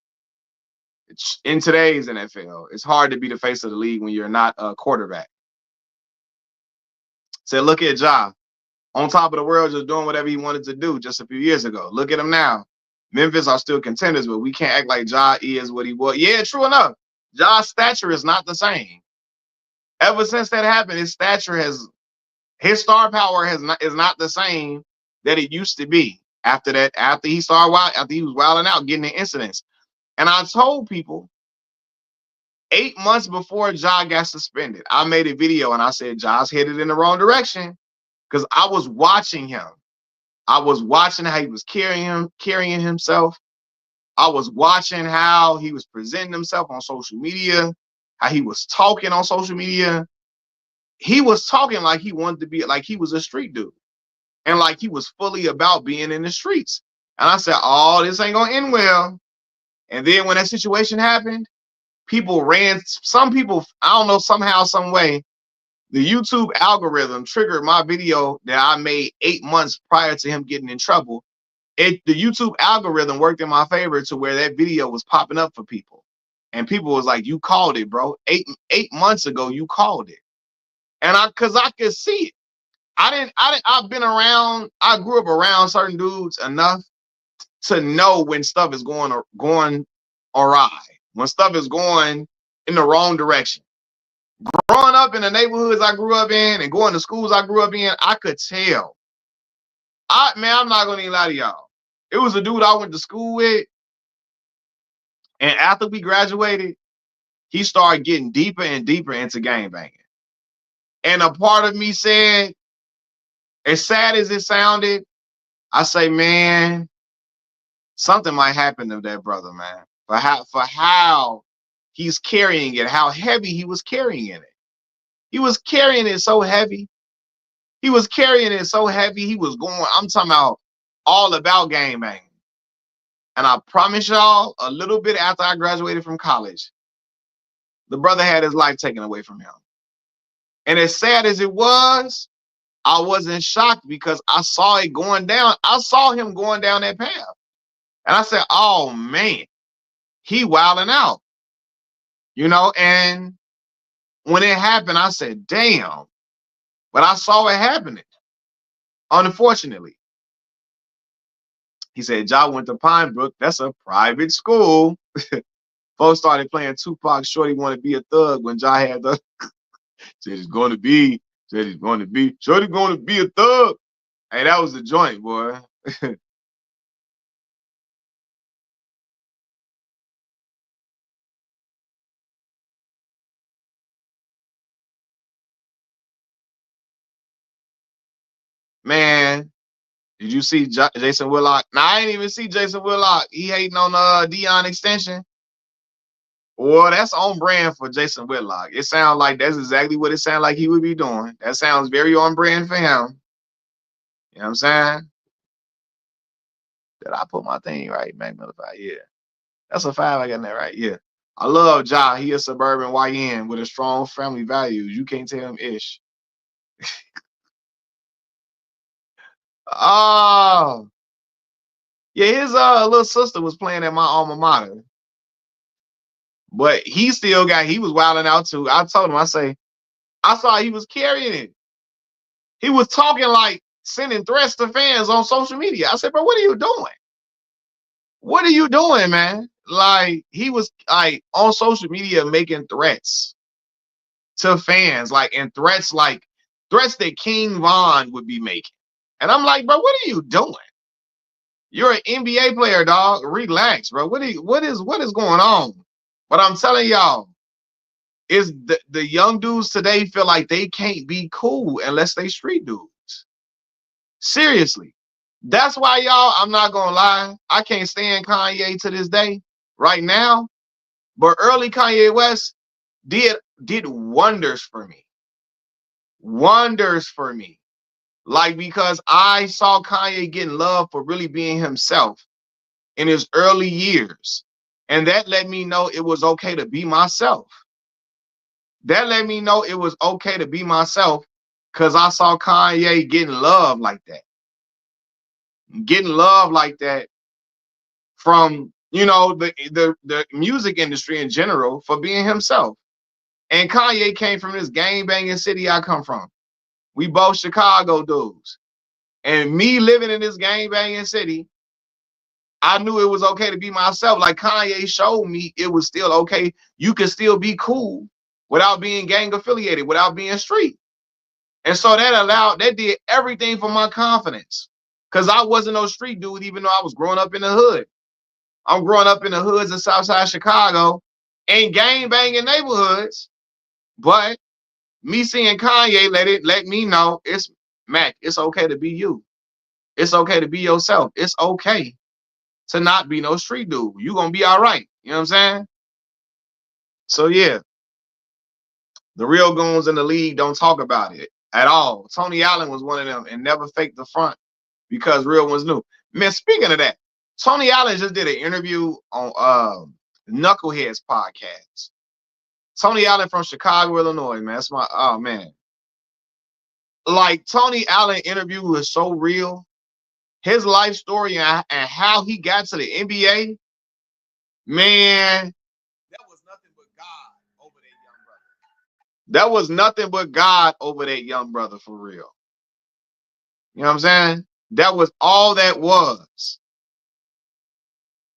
In today's NFL, it's hard to be the face of the league when you're not a quarterback. So look at Ja, on top of the world, just doing whatever he wanted to do just a few years ago. Look at him now. Memphis are still contenders, but we can't act like Ja is what he was. Yeah, true enough. Ja's stature is not the same. Ever since that happened, his star power is not the same that it used to be. After that, after he was wilding out, getting the incidents. And I told people 8 months before Ja got suspended, I made a video and I said Ja's headed in the wrong direction because I was watching him. I was watching how he was carrying himself. I was watching how he was presenting himself on social media. how he was talking on social media. He was talking like he wanted to be like he was a street dude and like he was fully about being in the streets. And I said, oh, this ain't gonna end well. And then when that situation happened, people ran. Some people, I don't know, somehow, some way, the YouTube algorithm triggered my video that I made 8 months prior to him getting in trouble. The YouTube algorithm worked in my favor to where that video was popping up for people. And people was like, you called it, bro. Eight months ago, you called it. And cause I could see it. I've been around, I grew up around certain dudes enough to know when stuff is going awry, when stuff is going in the wrong direction. Growing up in the neighborhoods I grew up in and going to schools I grew up in, I could tell. I'm not gonna even lie to y'all. It was a dude I went to school with, and after we graduated, he started getting deeper and deeper into gangbanging. And a part of me said, as sad as it sounded, I say, man, something might happen to that brother, man. For how he's carrying it, how heavy he was carrying it. He was carrying it so heavy. He was carrying it so heavy. He was going, I'm talking about all about gangbanging. And I promise y'all, a little bit after I graduated from college, the brother had his life taken away from him. And as sad as it was, I wasn't shocked because I saw it going down. I saw him going down that path. And I said, oh man, he wilding out. You know, and when it happened, I said, damn. But I saw it happening. Unfortunately. He said, Ja went to Pinebrook. That's a private school. Folks started playing Tupac, Shorty Want to Be a Thug when Ja had the said he's going to be, Shorty going to be a thug. Hey, that was the joint, boy. Man, did you see Jason Whitlock? Now, I ain't even see Jason Whitlock. He hating on Dion extension. Well, that's on brand for Jason Whitlock. It sounds like that's exactly what it sounds like he would be doing. That sounds very on brand for him. You know what I'm saying? Did I put my thing right? Magnify, yeah. That's a 5 I got in there, right? Yeah. I love Ja. He a suburban YN with a strong family values. You can't tell him ish. Oh, yeah, his little sister was playing at my alma mater. But he was wilding out too. I told him, I saw he was carrying it. He was talking like sending threats to fans on social media. I said, bro, what are you doing? What are you doing, man? Like, he was like on social media making threats to fans, and threats that King Von would be making. And I'm like, bro, what are you doing? You're an NBA player, dog. Relax, bro. What is going on? But I'm telling y'all, is the young dudes today feel like they can't be cool unless they street dudes. Seriously. That's why, y'all, I'm not gonna lie. I can't stand Kanye to this day, right now. But early Kanye West did wonders for me. Wonders for me. Like, because I saw Kanye getting love for really being himself in his early years. And that let me know it was okay to be myself. That let me know it was okay to be myself because I saw Kanye getting love like that. Getting love like that from, the music industry in general for being himself. And Kanye came from this gang banging city I come from. We both Chicago dudes. And me living in this gang banging city, I knew it was okay to be myself. Like Kanye showed me it was still okay. You could still be cool without being gang affiliated, without being street. And so that did everything for my confidence. Cause I wasn't no street dude, even though I was growing up in the hood. I'm growing up in the hoods of Southside Chicago and gang banging neighborhoods. But me seeing Kanye let me know it's okay to be you. It's okay to be yourself. It's okay to not be no street dude. You gonna be all right. You know what I'm saying? So yeah. The real goons in the league don't talk about it at all. Tony Allen was one of them and never faked the front because real ones knew. Man, speaking of that, Tony Allen just did an interview on Knuckleheads podcast. Tony Allen from Chicago, Illinois, man. That's my man. Like Tony Allen interview was so real. His life story and how he got to the NBA, man, that was nothing but God over that young brother. That was nothing but God over that young brother for real. You know what I'm saying? That was all that was.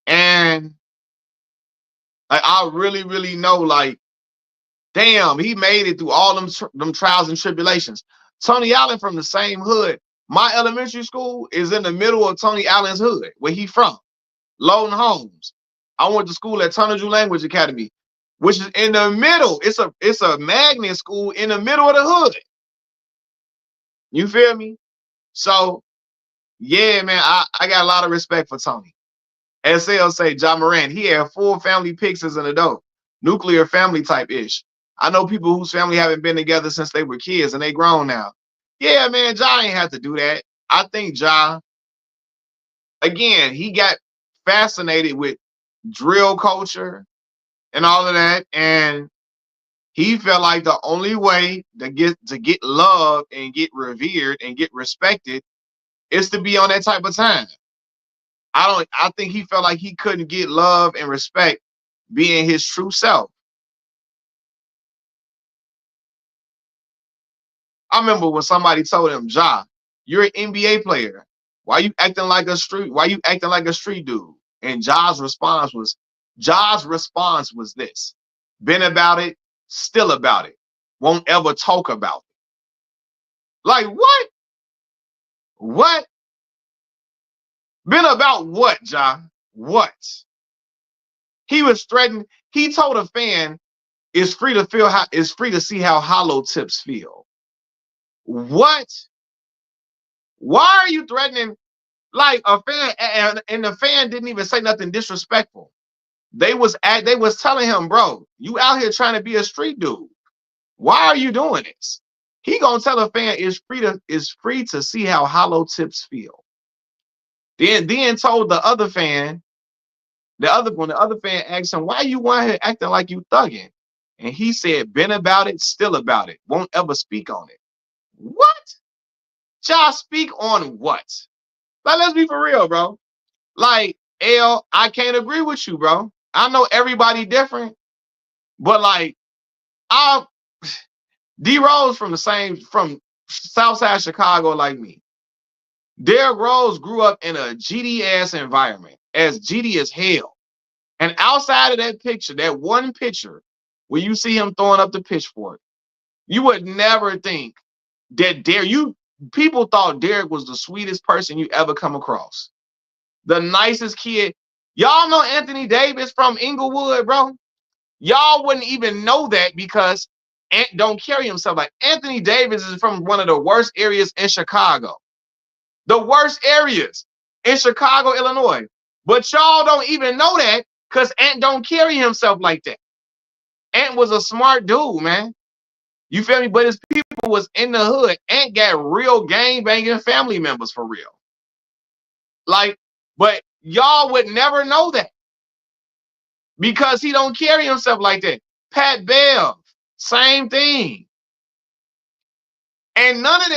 And like, I really, really know, like, damn, he made it through all them trials and tribulations. Tony Allen from the same hood. My elementary school is in the middle of Tony Allen's hood, where he from, Loden Homes. I went to school at Tunnel Language Academy, which is in the middle. It's a magnet school in the middle of the hood. You feel me? So, yeah, man, I got a lot of respect for Tony. SL say John Moran, he had 4 family pics as an adult, nuclear family type ish. I know people whose family haven't been together since they were kids and they grown now. Yeah, man, Ja ain't have to do that. I think Ja, again, he got fascinated with drill culture and all of that, and he felt like the only way to get loved and get revered and get respected is to be on that type of time. I think he felt like he couldn't get love and respect being his true self. I remember when somebody told him, Ja, you're an NBA player. Why you acting like a street dude? And Ja's response was this. Been about it, still about it. Won't ever talk about it. Like what? What? Been about what, Ja? What? He was threatened. He told a fan, it's free to see how hollow tips feel. What? Why are you threatening? Like a fan, and the fan didn't even say nothing disrespectful. They was telling him, bro, you out here trying to be a street dude. Why are you doing this? He gonna tell a fan it's free to see how hollow tips feel. Then told the other fan, when the other fan asked him, why you want here acting like you thugging? And he said, been about it, still about it. Won't ever speak on it. What? Y'all speak on what? Like, let's be for real, bro. Like, L, I can't agree with you, bro. I know everybody different, but like, D Rose from Southside Chicago, like me. Derrick Rose grew up in a GD ass environment, as GD as hell. And outside of that picture, that one picture where you see him throwing up the pitchfork, you would never think that people thought Derrick was the sweetest person you ever come across. The nicest kid. Y'all know Anthony Davis from Inglewood, bro. Y'all wouldn't even know that because Ant don't carry himself like Anthony Davis is from one of the worst areas in Chicago. The worst areas in Chicago, Illinois. But y'all don't even know that because Ant don't carry himself like that. Ant was a smart dude, man. You feel me? But his people was in the hood. Ant got real gang banging family members for real. Like, but y'all would never know that because he don't carry himself like that. Pat Bev, same thing. And none of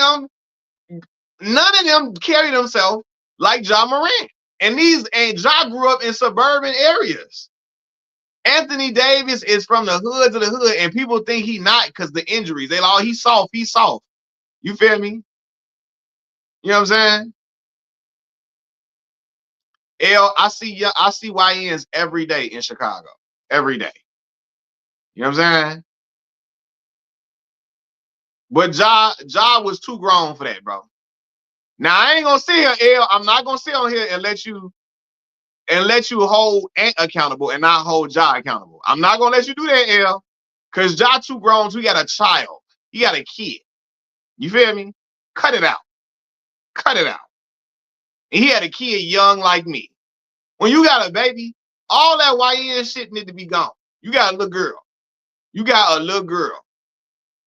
them carry themselves like Ja Morant. And Ja grew up in suburban areas. Anthony Davis is from the hoods of the hood, and people think he not because the injuries. They like, he's soft. You feel me? You know what I'm saying? I see YNs every day in Chicago. Every day. You know what I'm saying? But Ja was too grown for that, bro. Now I ain't gonna sit here, L. I'm not gonna sit on here and let you hold Ant accountable and not hold Ja accountable. I'm not gonna let you do that, L. Cause Ja too grown. So he got a child. He got a kid. You feel me? Cut it out. Cut it out. And he had a kid young like me. When you got a baby, all that YN shit need to be gone. You got a little girl. You got a little girl.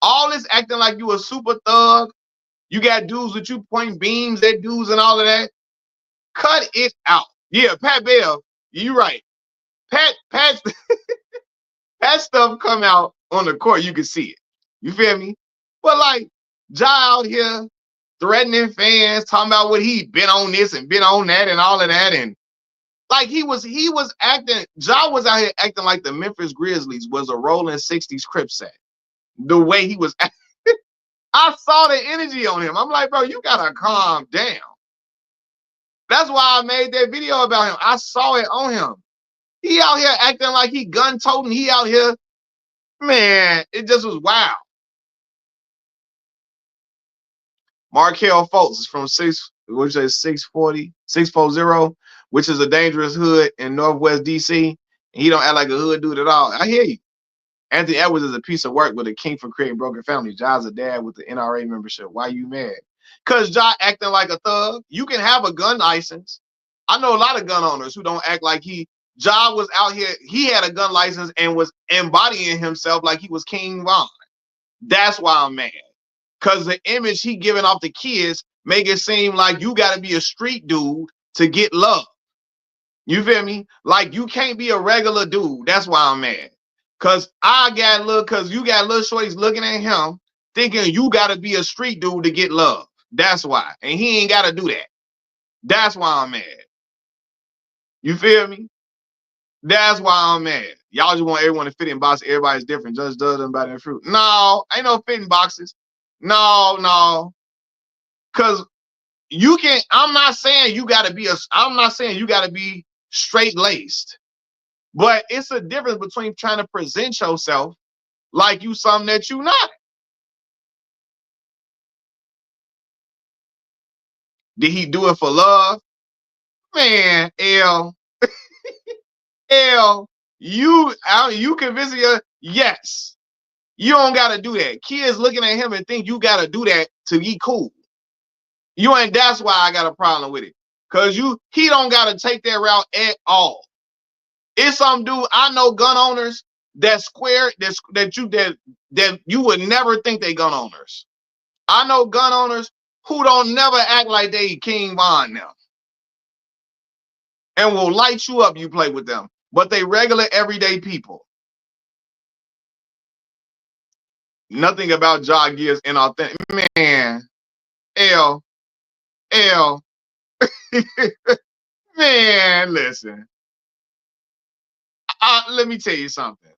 All this acting like you a super thug. You got dudes with you pointing beams at dudes and all of that. Cut it out. Yeah, Pat Bell, you right. Pat That stuff come out on the court, you can see it. You feel me? But like Ja out here threatening fans, talking about what he been on this and been on that and all of that, and like he was acting. Ja was out here acting like the Memphis Grizzlies was a rolling '60s Crip set. The way he was, I saw the energy on him. I'm like, bro, you gotta calm down. That's why I made that video about him. I saw it on him. He out here acting like he gun toting. He out here, man. It just was wild. Markel Fultz is from 640, which is a dangerous hood in Northwest DC. And he don't act like a hood dude at all. I hear you. Anthony Edwards is a piece of work with a king for creating broken families. Ja's a dad with the NRA membership. Why you mad? Because Ja acting like a thug. You can have a gun license. I know a lot of gun owners who don't act like Ja was out here. He had a gun license and was embodying himself like he was King Von. That's why I'm mad. Because the image he giving off the kids make it seem like you got to be a street dude to get love. You feel me? Like you can't be a regular dude. That's why I'm mad. Because you got little shorties looking at him thinking you got to be a street dude to get love. That's why. And he ain't got to do that. That's why I'm mad. You feel me? That's why I'm mad. Y'all just want everyone to fit in boxes. Everybody's different. Just does them by their fruit. No, ain't no fitting boxes. No. Because you can't, I'm not saying you got to be straight-laced. But it's a difference between trying to present yourself like you something that you not. Did he do it for love? Man, you convincing your yes. You don't gotta do that. Kids looking at him and think you gotta do that to be cool. That's why I got a problem with it. Cause he don't gotta take that route at all. It's some dude, I know gun owners that you would never think they gun owners. I know gun owners who don't never act like they King Von now. And will light you up, you play with them. But they regular everyday people. Nothing about Ja Gibbs inauthentic. Man, L. Man, listen. Let me tell you something.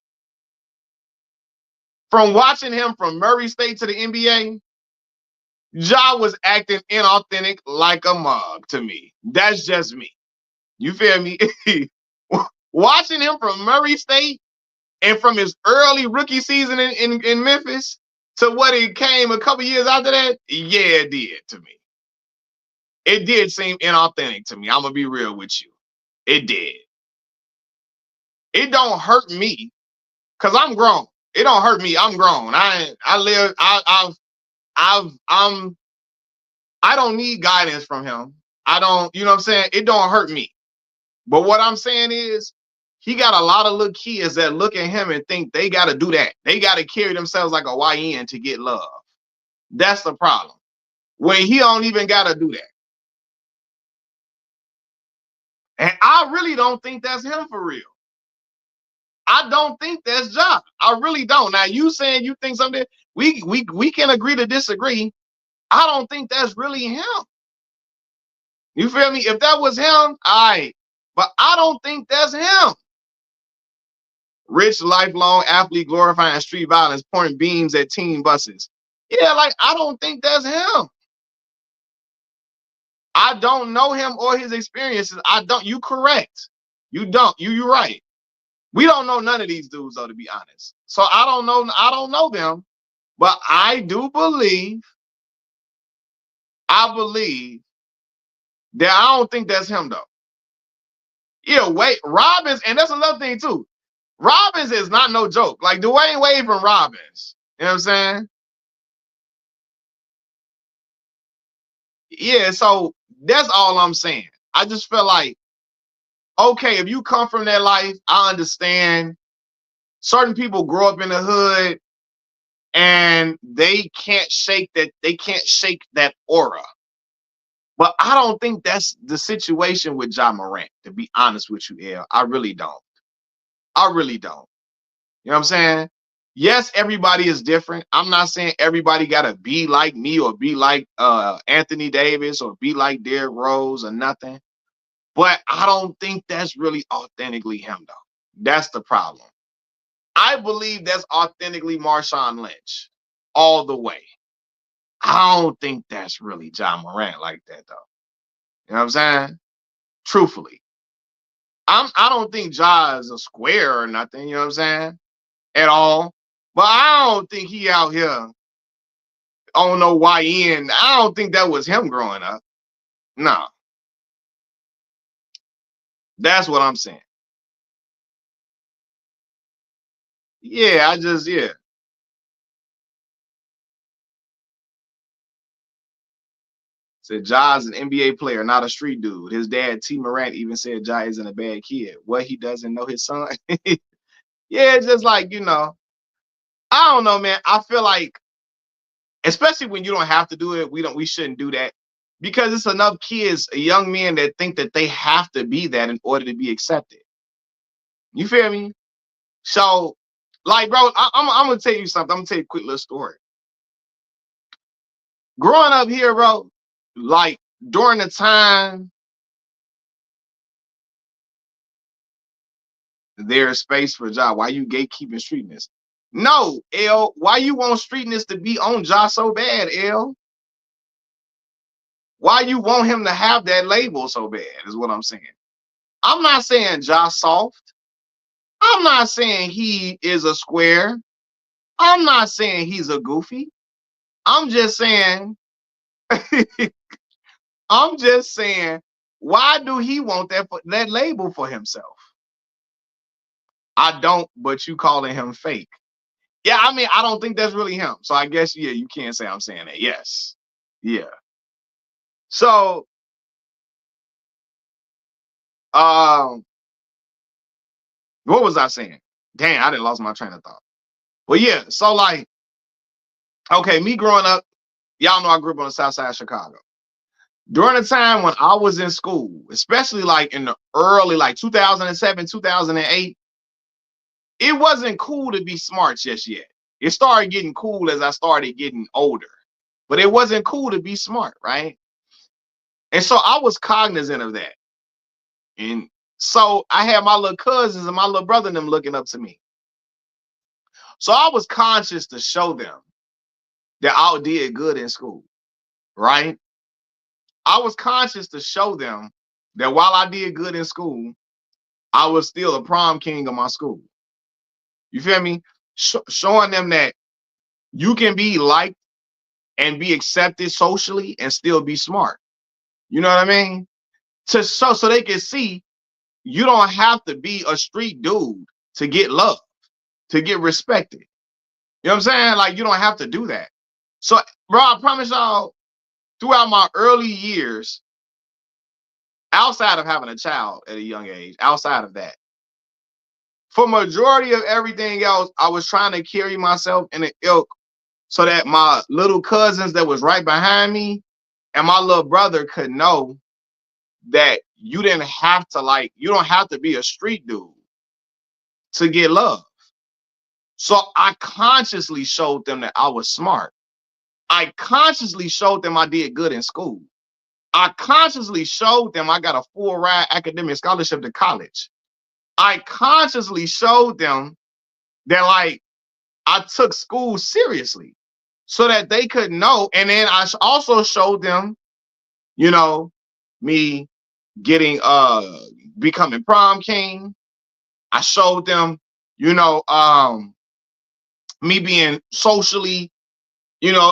From watching him from Murray State to the NBA, Ja was acting inauthentic like a mug to me. That's just me. You feel me? Watching him from Murray State and from his early rookie season in Memphis to what he came a couple years after that, yeah, it did to me. It did seem inauthentic to me. I'm going to be real with you. It did. It don't hurt me because I'm grown. It don't hurt me. I'm grown. I don't need guidance from him. I don't, you know what I'm saying? It don't hurt me. But what I'm saying is he got a lot of little kids that look at him and think they got to do that. They got to carry themselves like a YN to get love. That's the problem. When he don't even got to do that. And I really don't think that's him for real. I don't think that's Ja. I really don't. Now you saying you think something, we can agree to disagree. I don't think that's really him. You feel me? If that was him, all right. But I don't think that's him. Rich, lifelong athlete glorifying street violence, pointing beams at teen buses. Yeah, like I don't think that's him. I don't know him or his experiences. I don't. You correct. You don't. You're right. We don't know none of these dudes though, to be honest. So I don't know them, but I do believe. I believe that I don't think that's him though. Yeah, wait, Robbins, and that's another thing too. Robbins is not no joke. Like Dwayne Wade from Robbins. You know what I'm saying? Yeah, so that's all I'm saying. I just feel like, okay, if you come from that life, I understand. Certain people grow up in the hood and they can't shake that. They can't shake that aura. But I don't think that's the situation with Ja Morant. To be honest with you, El, I really don't. I really don't. You know what I'm saying? Yes, everybody is different. I'm not saying everybody gotta be like me or be like Anthony Davis or be like Derrick Rose or nothing. But I don't think that's really authentically him though. That's the problem. I believe that's authentically Marshawn Lynch all the way. I don't think that's really John Morant like that though. You know what I'm saying? Truthfully. I don't think Ja is a square or nothing, you know what I'm saying? At all. But I don't think he out here on no YN. I don't think that was him growing up. No. That's what I'm saying. Yeah, yeah. Said Ja's an NBA player, not a street dude. His dad, T. Morant, even said Ja isn't a bad kid. What, he doesn't know his son? Yeah, it's just like, I don't know, man. I feel like, especially when you don't have to do it, we shouldn't do that. Because it's enough kids, young men that think that they have to be that in order to be accepted. You feel me? So, like, bro, I'm gonna tell you something. I'm gonna tell you a quick little story. Growing up here, bro, like during the time there's space for Ja. Why you gatekeeping streetness? No, L. Why you want streetness to be on Ja so bad, L? Why you want him to have that label so bad? Is what I'm saying. I'm not saying Ja soft. I'm not saying he is a square. I'm not saying he's a goofy. I'm just saying. I'm just saying. Why do he want that label for himself? I don't. But you calling him fake. Yeah, I mean, I don't think that's really him. So I guess, yeah, you can't say I'm saying that. Yes. Yeah. So, um, what was I saying? Dang, I didn't lost my train of thought. Well, yeah. So, like, okay, me growing up, y'all know I grew up on the south side of Chicago. During the time when I was in school, especially like in the early, like 2007, 2008, it wasn't cool to be smart just yet. It started getting cool as I started getting older, but it wasn't cool to be smart, right? And so I was cognizant of that. And so I had my little cousins and my little brother and them looking up to me. So I was conscious to show them that I did good in school, right? I was conscious to show them that while I did good in school, I was still a prom king of my school. You feel me? Showing them that you can be liked and be accepted socially and still be smart. You know what I mean? So they can see you don't have to be a street dude to get love, to get respected. You know what I'm saying? Like, you don't have to do that. So, bro, I promise y'all, throughout my early years, outside of having a child at a young age, outside of that, for majority of everything else, I was trying to carry myself in an ilk so that my little cousins that was right behind me and my little brother could know that you don't have to be a street dude to get love. So I consciously showed them that I was smart. I consciously showed them I did good in school. I consciously showed them I got a full ride academic scholarship to college. I consciously showed them that, like, I took school seriously so that they could know. And then I also showed them, you know, me getting becoming prom king. I showed them, you know, me being socially,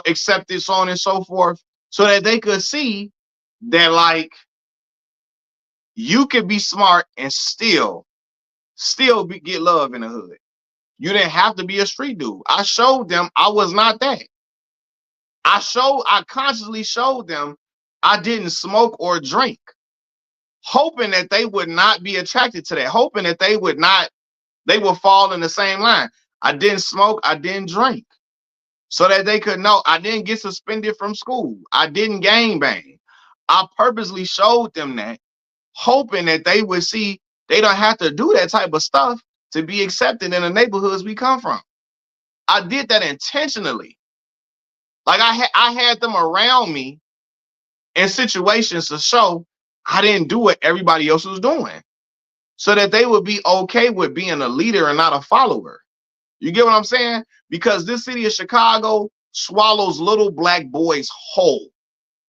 accepted, so on and so forth, so that they could see that, like, you could be smart and get love in the hood. You didn't have to be a street dude. I showed them I was not that. I consciously showed them I didn't smoke or drink, hoping that they would not be attracted to that, hoping that they would fall in the same line. I didn't smoke, I didn't drink. so that they could know I didn't get suspended from school. I didn't gang bang. I purposely showed them that, hoping that they would see they don't have to do that type of stuff to be accepted in the neighborhoods we come from. I did that intentionally. Like I had them around me in situations to show I didn't do what everybody else was doing, so that they would be okay with being a leader and not a follower. You get what I'm saying? Because this city of Chicago swallows little black boys whole.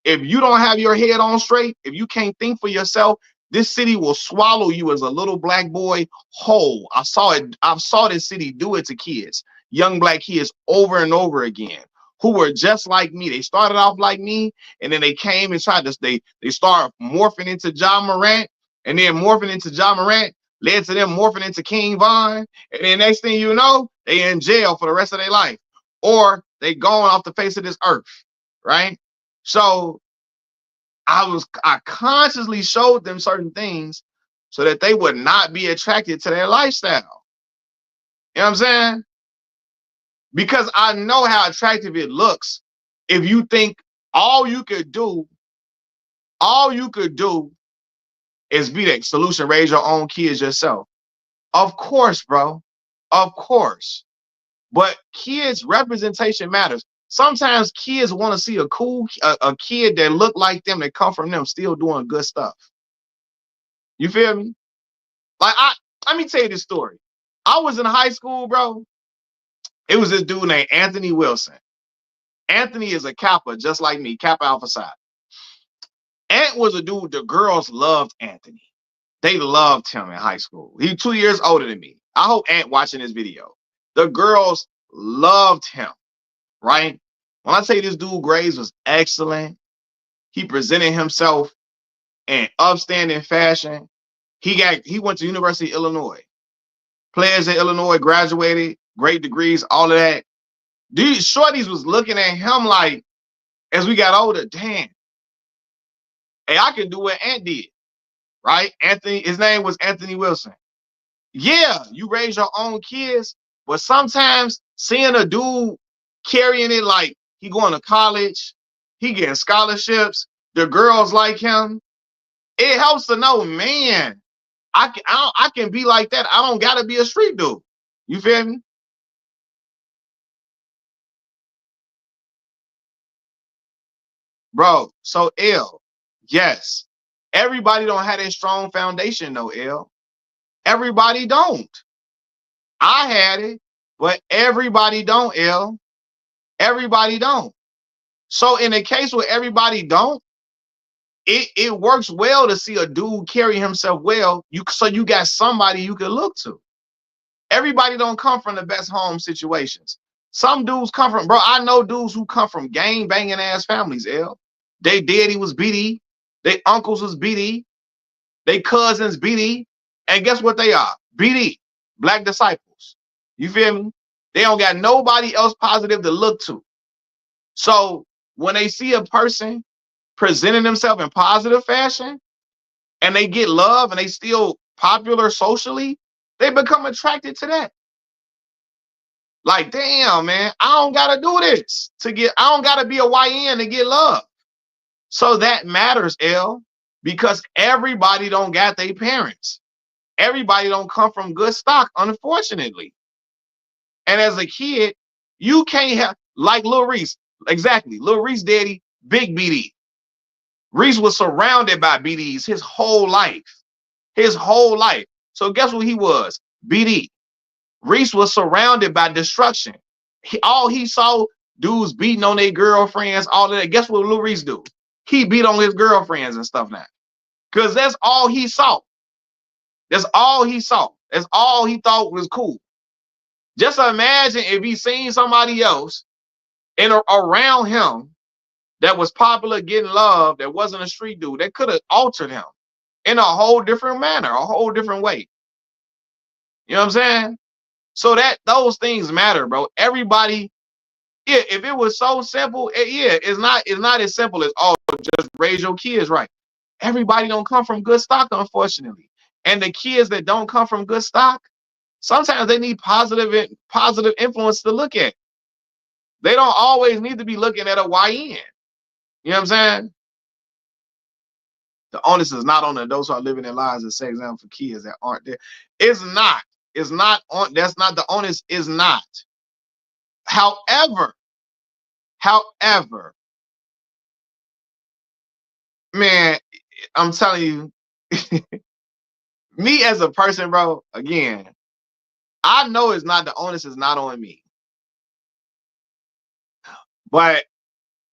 If you don't have your head on straight, if you can't think for yourself, this city will swallow you as a little black boy whole. I saw it. I saw this city do it to kids, young black kids, over and over again, who were just like me. They started off like me, and then they came and tried to. They started morphing into John Morant, and then morphing into John Morant led to them morphing into King Von, and then next thing you know, they in jail for the rest of their life, or they going off the face of this earth, right? So I consciously showed them certain things so that they would not be attracted to their lifestyle. You know what I'm saying? Because I know how attractive it looks if you think all you could do, all you could do is be the solution, raise your own kids yourself. Of course, bro. Of course. But kids' representation matters. Sometimes kids want to see a kid that look like them, that come from them, still doing good stuff. You feel me? Like let me tell you this story. I was in high school, bro. It was this dude named Anthony Wilson. Anthony is a Kappa, just like me, Kappa Alpha Psi. Ant was a dude, the girls loved Anthony. They loved him in high school. He's 2 years older than me. I hope Ant watching this video. The girls loved him, right? When I say this dude grades was excellent, he presented himself in upstanding fashion. He went to University of Illinois. Players in Illinois, graduated, great degrees, all of that. These shorties was looking at him like, as we got older, damn, hey, I can do what Ant did, right? Anthony, his name was Anthony Wilson. Yeah, you raise your own kids, but sometimes seeing a dude carrying it like he going to college, he getting scholarships, the girls like him, it helps to know, man, I can be like that. I don't gotta be a street dude. You feel me? Bro, so L, yes. Everybody don't have a strong foundation though, L. Everybody don't. I had it, but everybody don't, L. Everybody don't. So in a case where everybody don't, it works well to see a dude carry himself well. So you got somebody you can look to. Everybody don't come from the best home situations. Some dudes come from, bro, I know dudes who come from gang banging ass families, L. They daddy was BD, they uncles was BD, they cousins BD, and guess what they are? BD, black disciples. You feel me? They don't got nobody else positive to look to. So when they see a person presenting themselves in positive fashion and they get love and they still popular socially, they become attracted to that. Like, damn, man, I don't gotta do this I don't gotta be a YN to get love. So that matters, L, because everybody don't got their parents. Everybody don't come from good stock, unfortunately. And as a kid, you can't have, like Lil Reese, exactly. Lil Reese daddy, big BD. Reese was surrounded by BDs his whole life. His whole life. So guess what he was? BD. Reese was surrounded by destruction. All he saw dudes beating on their girlfriends, all of that. Guess what Lil Reese do? He beat on his girlfriends and stuff now. Because that's all he saw. That's all he saw. That's all he thought was cool. Just imagine if he seen somebody else in around him that was popular, getting love, that wasn't a street dude, that could have altered him in a whole different manner, a whole different way. You know what I'm saying? So that those things matter, bro. Everybody, yeah, if it was so simple, it's not as simple as, oh, just raise your kids right. Everybody don't come from good stock, unfortunately. And the kids that don't come from good stock, sometimes they need positive influence to look at. They don't always need to be looking at a YN. You know what I'm saying? The onus is not on the adults who are living their lives and set example for kids that aren't there. It's not. It's not on. That's not the onus. Is not. However, however, man, I'm telling you, me as a person, bro. Again, I know it's not the onus. Is not on me, but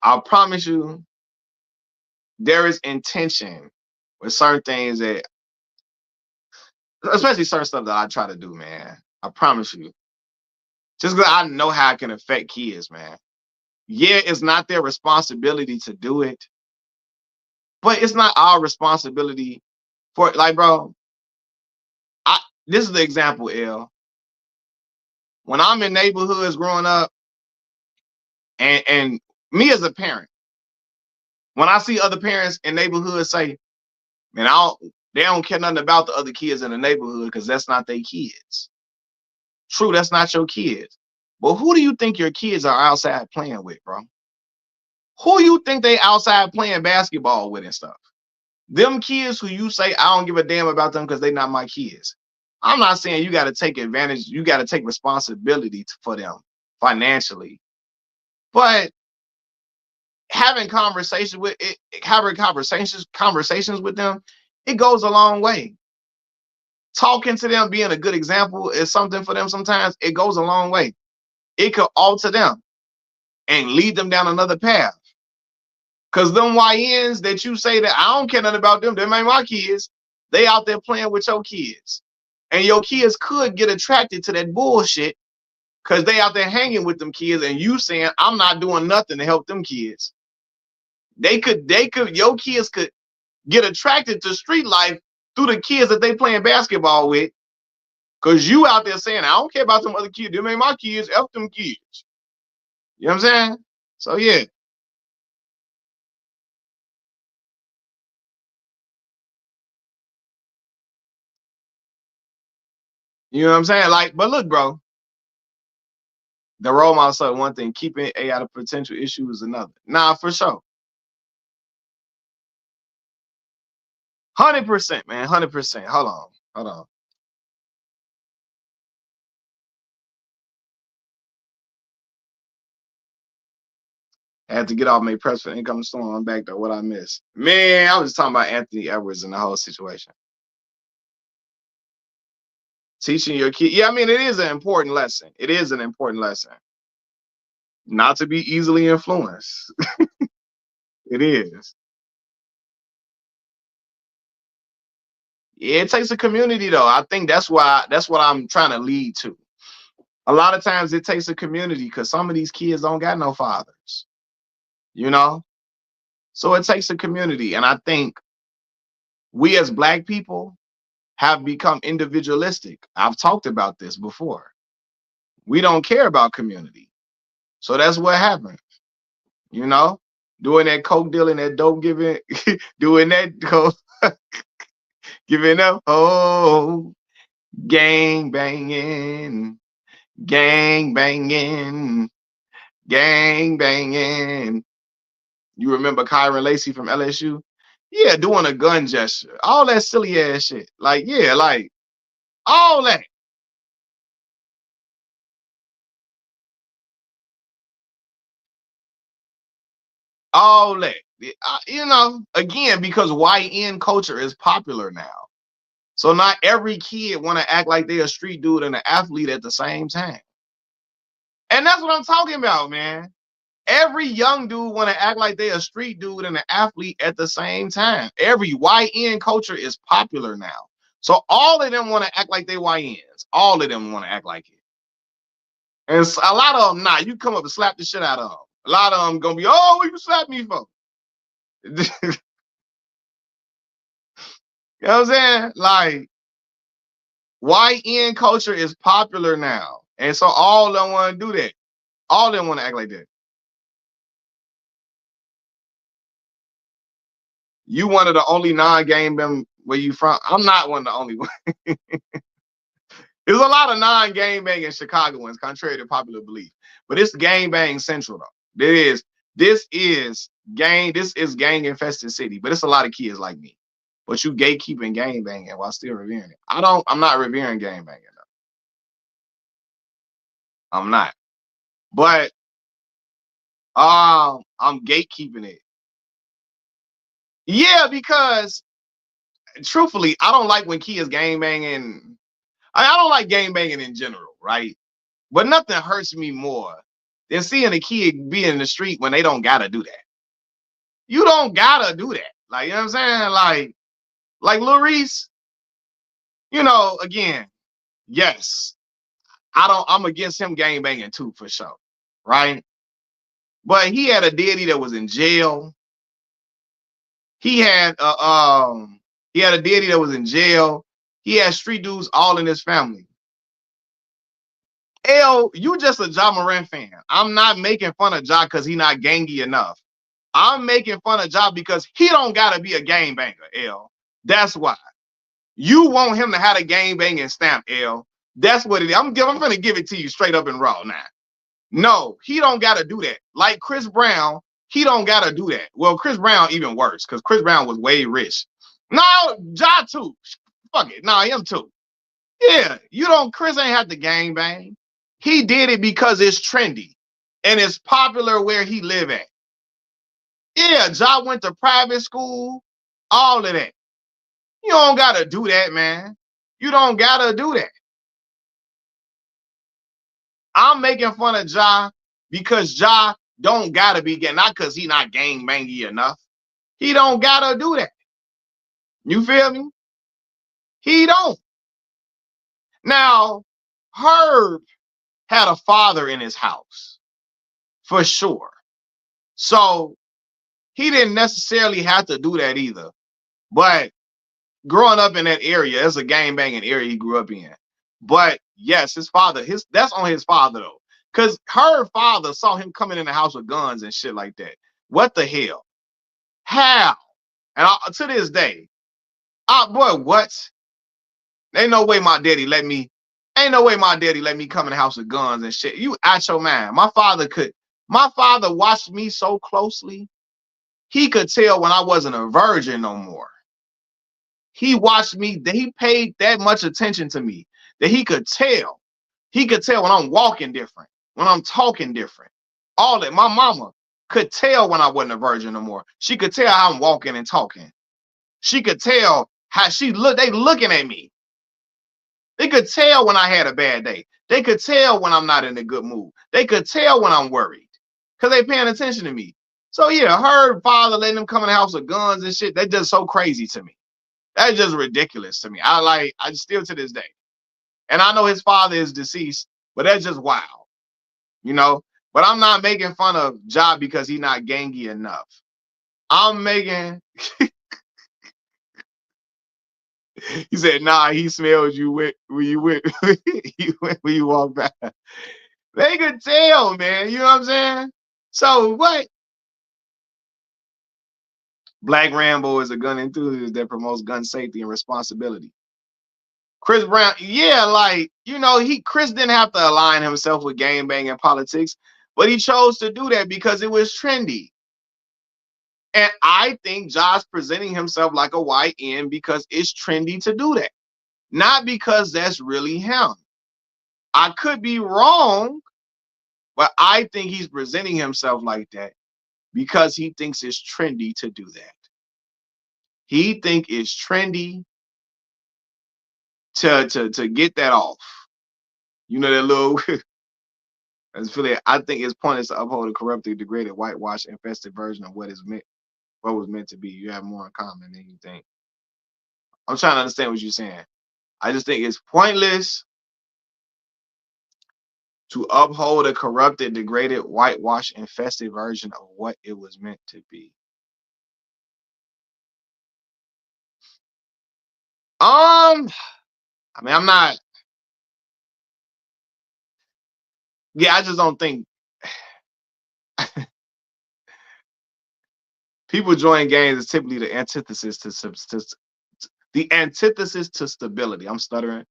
I promise you, there is intention with certain things that, especially certain stuff that I try to do, man. I promise you, just because I know how it can affect kids, man. Yeah, it's not their responsibility to do it, but it's not our responsibility for it. Like, bro, I this is the example, L. When I'm in neighborhoods growing up, and me as a parent, when I see other parents in neighborhoods say, man, they don't care nothing about the other kids in the neighborhood because that's not their kids. True, that's not your kids. But who do you think your kids are outside playing with, bro? Who you think they outside playing basketball with and stuff? Them kids who you say I don't give a damn about them because they not my kids. I'm not saying you got to take advantage, you got to take responsibility for them financially, but having conversations with them, it goes a long way. Talking to them, being a good example is something for them. Sometimes it goes a long way. It could alter them and lead them down another path. Cause them YNs that you say that I don't care nothing about them ain't my kids. They out there playing with your kids. And your kids could get attracted to that bullshit because they out there hanging with them kids and you saying I'm not doing nothing to help them kids. Your kids could get attracted to street life through the kids that they playing basketball with. Cause you out there saying I don't care about them other kids. Them ain't my kids. F them kids. You know what I'm saying? So yeah. You know what I'm saying? Like, but look, bro, the role model is one thing, keeping A out of potential issue is another. Nah, for sure. 100%, man. 100%. Hold on. Hold on. I had to get off my press for income storm. I'm back to what I missed. Man, I was talking about Anthony Edwards and the whole situation. Teaching your kid. Yeah, I mean, it is an important lesson. It is an important lesson. Not to be easily influenced. It is. Yeah, it takes a community though. I think that's what I'm trying to lead to. A lot of times it takes a community because some of these kids don't got no fathers, you know? So it takes a community. And I think we as Black people have become individualistic. I've talked about this before. We don't care about community. So that's what happened, you know? Doing that coke dealing, that dope giving, doing that coke, giving up, oh, gang banging, gang banging, gang banging. You remember Kyron Lacey from LSU? Yeah, doing a gun gesture, all that silly ass shit. Like, yeah, like all that, all that. You know, again, because YN culture is popular now. So not every kid want to act like they're a street dude and an athlete at the same time. And that's what I'm talking about, man. Every young dude want to act like they're a street dude and an athlete at the same time. Every YN culture is popular now. So all of them want to act like they YNs. All of them want to act like it. And a lot of them, nah, you come up and slap the shit out of them. A lot of them gonna be, oh, what you slap me for? You know what I'm saying? Like, YN culture is popular now. And so all of them want to do that. All of them want to act like that. You one of the only non-game them where you from. I'm not one of the only ones. There's a lot of non-gangbanging Chicagoans, contrary to popular belief. But it's gangbang central though. This is gang infested city, but it's a lot of kids like me. But you gatekeeping gangbanging while still revering it. I'm not revering gangbanging though. I'm not. But I'm gatekeeping it. Yeah, because truthfully, I don't like when kids gangbanging. I don't like gangbanging in general, right? But nothing hurts me more than seeing a kid be in the street when they don't gotta do that. You don't gotta do that. Like, you know what I'm saying? Like Lil Reese, again, yes, I'm against him gang banging too, for sure. Right? But he had a daddy that was in jail. He had he had a daddy that was in jail. He had street dudes all in his family. L, you just a Ja Morant fan. I'm not making fun of Ja because he not gangy enough. I'm making fun of Ja because he don't gotta be a gang banger, L. That's why. You want him to have a gang banging stamp, L. That's what it is. I'm gonna give it to you straight up and raw now. No, he don't gotta do that. Like Chris Brown, he don't gotta do that. Well, Chris Brown even worse, because Chris Brown was way rich. No, Ja too. Fuck it. No, him too. Yeah, Chris ain't have to gang bang. He did it because it's trendy and it's popular where he live at. Yeah, Ja went to private school, all of that. You don't gotta do that, man. You don't gotta do that. I'm making fun of Ja because Ja don't gotta be getting, not because he not gang bangy enough. He don't gotta do that. You feel me? He don't. Now, Herb had a father in his house for sure. So he didn't necessarily have to do that either. But growing up in that area, it's a gang banging area he grew up in. But yes, his father, that's on his father though. Because her father saw him coming in the house with guns and shit like that. What the hell? How? And to this day, boy, what? Ain't no way my daddy let me. Ain't no way my daddy let me come in the house with guns and shit. You out your mind. My father could. My father watched me so closely. He could tell when I wasn't a virgin no more. He watched me. That he paid that much attention to me that he could tell. He could tell when I'm walking different, when I'm talking different. All that. My mama could tell when I wasn't a virgin no more. She could tell how I'm walking and talking. She could tell how she look. They looking at me. They could tell when I had a bad day. They could tell when I'm not in a good mood. They could tell when I'm worried because they paying attention to me. So yeah, her father letting them come in the house with guns and shit. That's just so crazy to me. That's just ridiculous to me. I still to this day. And I know his father is deceased, but that's just wild, you know. But I'm not making fun of Ja because he's not gangy enough. I'm making. He said, "Nah, he smelled you when you went when you walked by." They could tell, man. You know what I'm saying? So what? Black Rambo is a gun enthusiast that promotes gun safety and responsibility. Chris Brown, yeah, Chris didn't have to align himself with gang banging politics, but he chose to do that because it was trendy. And I think Josh presenting himself like a white end because it's trendy to do that, not because that's really him. I could be wrong, but I think he's presenting himself like that because he thinks it's trendy to do that. He think it's trendy to get that off. You know that little I think it's pointless to uphold a corrupted, degraded, whitewashed, infested version of what was meant to be. You have more in common than you think. I'm trying to understand what you're saying. I just think it's pointless to uphold a corrupted, degraded, whitewashed, infested version of what it was meant to be. I mean, I'm not. Yeah, I just don't think people join gangs is typically the antithesis to stability. I'm stuttering.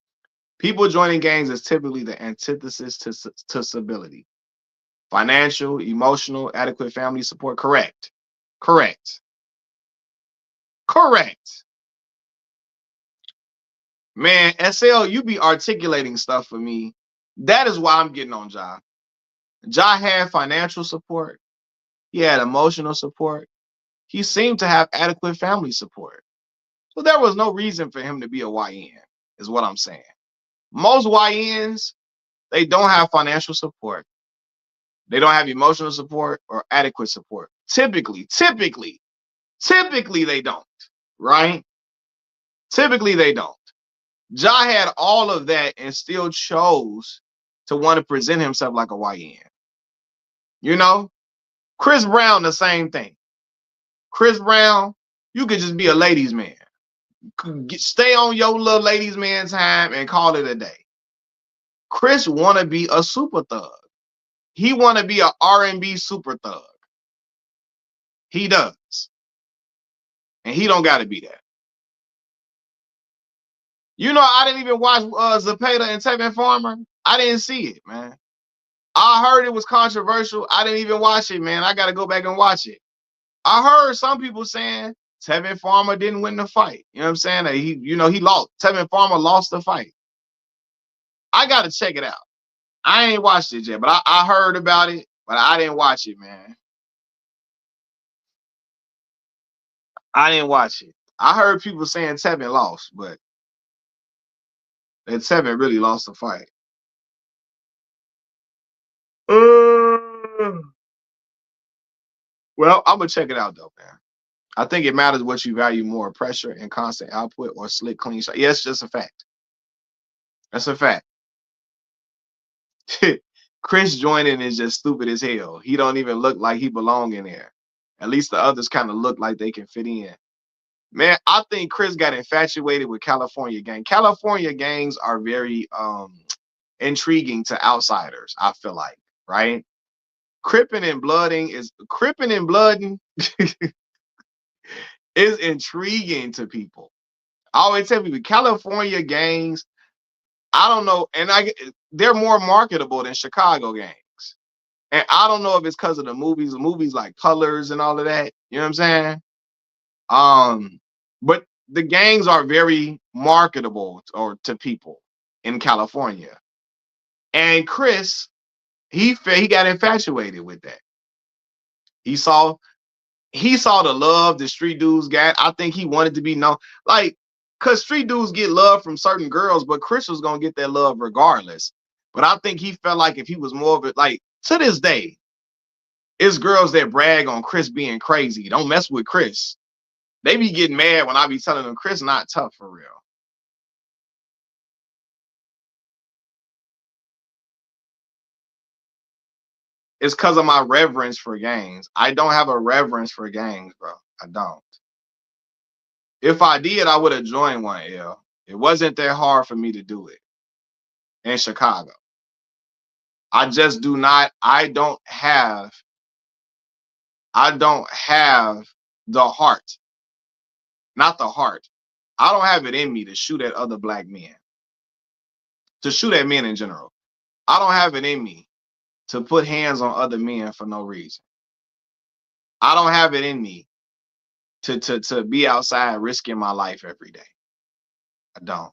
People joining gangs is typically the antithesis to stability. Financial, emotional, adequate family support. Correct. Correct. Correct. Man, SL, you be articulating stuff for me. That is why I'm getting on Ja. Ja had financial support. He had emotional support. He seemed to have adequate family support. So there was no reason for him to be a YN, is what I'm saying. Most YNs, they don't have financial support. They don't have emotional support or adequate support. Typically they don't, right? Typically they don't. Ja had all of that and still chose to want to present himself like a YN. You know, Chris Brown, the same thing. Chris Brown, you could just be a ladies' man. Stay on your little ladies' man time and call it a day. Chris want to be a super thug. He want to be a R&B super thug. He does, and he don't got to be that. You know, I didn't even watch Zapata and Tevin Farmer. I didn't see it, man. I heard it was controversial. I didn't even watch it, man. I got to go back and watch it. I heard some people saying Tevin Farmer didn't win the fight. You know what I'm saying? That he lost. Tevin Farmer lost the fight. I got to check it out. I ain't watched it yet, but I heard about it, but I didn't watch it, man. I didn't watch it. I heard people saying Tevin lost, but that Tevin really lost the fight. Uh, well, I'm gonna check it out though, man. I think it matters what you value more: pressure and constant output, or slick, clean shot. Yeah, it's just a fact. That's a fact. Chris joining is just stupid as hell. He don't even look like he belong in there. At least the others kind of look like they can fit in. Man, I think Chris got infatuated with California gang. California gangs are very intriguing to outsiders, I feel like, right? Cripping and blooding is intriguing to people. I always tell people California gangs, I don't know, and they're more marketable than Chicago gangs. And I don't know if it's because of the movies like Colors and all of that. You know what I'm saying? But the gangs are very marketable or to people in California. And Chris, he got infatuated with that. He saw he saw the love the street dudes got. I think he wanted to be known, like, cause street dudes get love from certain girls, but Chris was gonna get that love regardless. But I think he felt like if he was more of it, like to this day, it's girls that brag on Chris being crazy. Don't mess with Chris. They be getting mad when I be telling them Chris not tough for real. It's because of my reverence for gangs. I don't have a reverence for gangs, bro. I don't. If I did, I would have joined one. L. It wasn't that hard for me to do it in Chicago. I just do not. I don't have the heart, not the heart. I don't have it in me to shoot at other black men, to shoot at men in general. I don't have it in me to put hands on other men for no reason. I don't have it in me to be outside risking my life every day. I don't.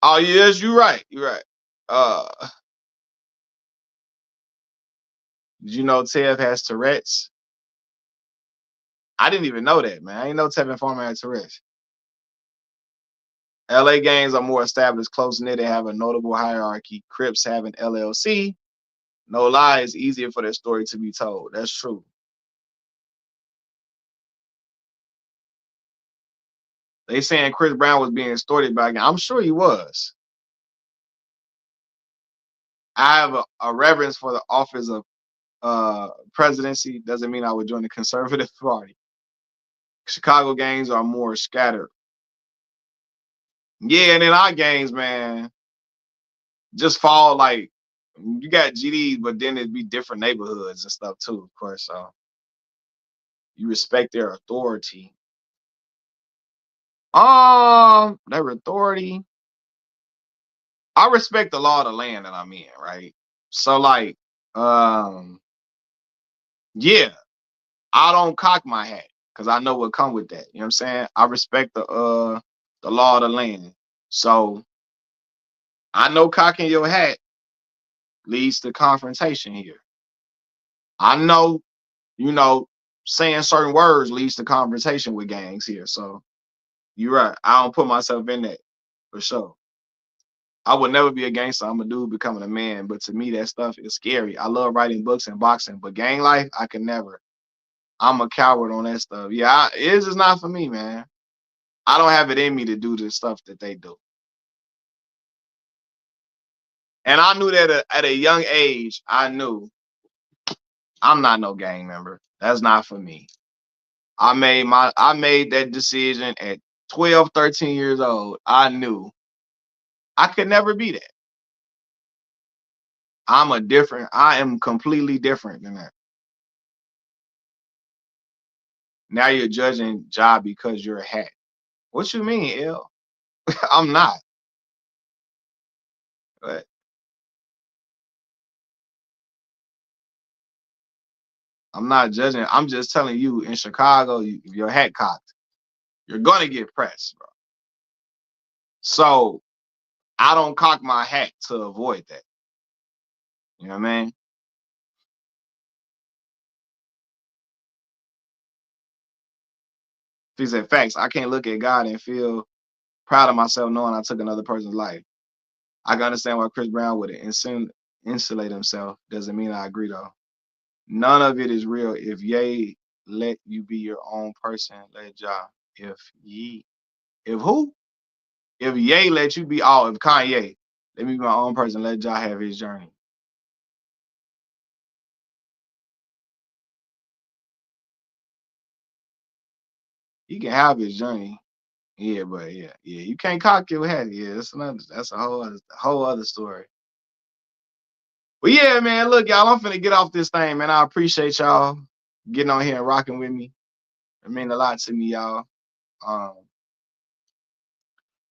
Oh yes, you're right. You're right. Uh, did you know Tev has Tourette's? I didn't even know that, man. I didn't know Tevin Farmer had Tourette's. LA gangs are more established, close knit. They have a notable hierarchy. Crips have an LLC. No lie, it's easier for their story to be told. That's true. They saying Chris Brown was being extorted by a gang. I'm sure he was. I have a reverence for the office of presidency. Doesn't mean I would join the conservative party. Chicago gangs are more scattered. Yeah, and then our gangs, man, just fall like you got GDs, but then it'd be different neighborhoods and stuff too, of course. So You respect their authority. Their authority. I respect the law of the land that I'm in, right? So like, um, yeah, I don't cock my hat because I know what come with that. You know what I'm saying? I respect the law of the land. So I know cocking your hat leads to confrontation here. I know, you know, saying certain words leads to confrontation with gangs here. So you're right. I don't put myself in that for sure. I would never be a gangster. I'm a dude becoming a man. But to me, that stuff is scary. I love writing books and boxing, but gang life, I can never. I'm a coward on that stuff. Yeah, it's just not for me, man. I don't have it in me to do the stuff that they do. And I knew that at a young age, I knew I'm not no gang member. That's not for me. I made that decision at 12, 13 years old. I knew I could never be that. I am completely different than that. Now you're judging Ja because you're a hat. What you mean, L? I'm not. But I'm not judging. I'm just telling you in Chicago, if your hat cocked, you're gonna get pressed, bro. So I don't cock my hat to avoid that. You know what I mean? These are facts. I can't look at God and feel proud of myself knowing I took another person's life. I can understand why Chris Brown would insulate himself. Doesn't mean I agree though. None of it is real. If Ye let you be your own person, let Ja. If ye, if who? If Ye let you be all, if Kanye let me be my own person, let Ja have his journey. He can have his journey. Yeah, but yeah, you can't cock your head. Yeah, that's a whole other story. But yeah, man, look, y'all, I'm finna get off this thing, man. I appreciate y'all getting on here and rocking with me. It mean a lot to me, y'all. Um,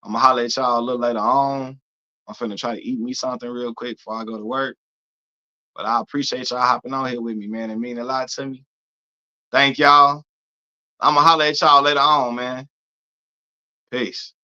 I'm gonna holler at y'all a little later on. I'm finna try to eat me something real quick before I go to work. But I appreciate y'all hopping on here with me, man. It mean a lot to me. Thank y'all. I'm gonna holler at y'all later on, man. Peace.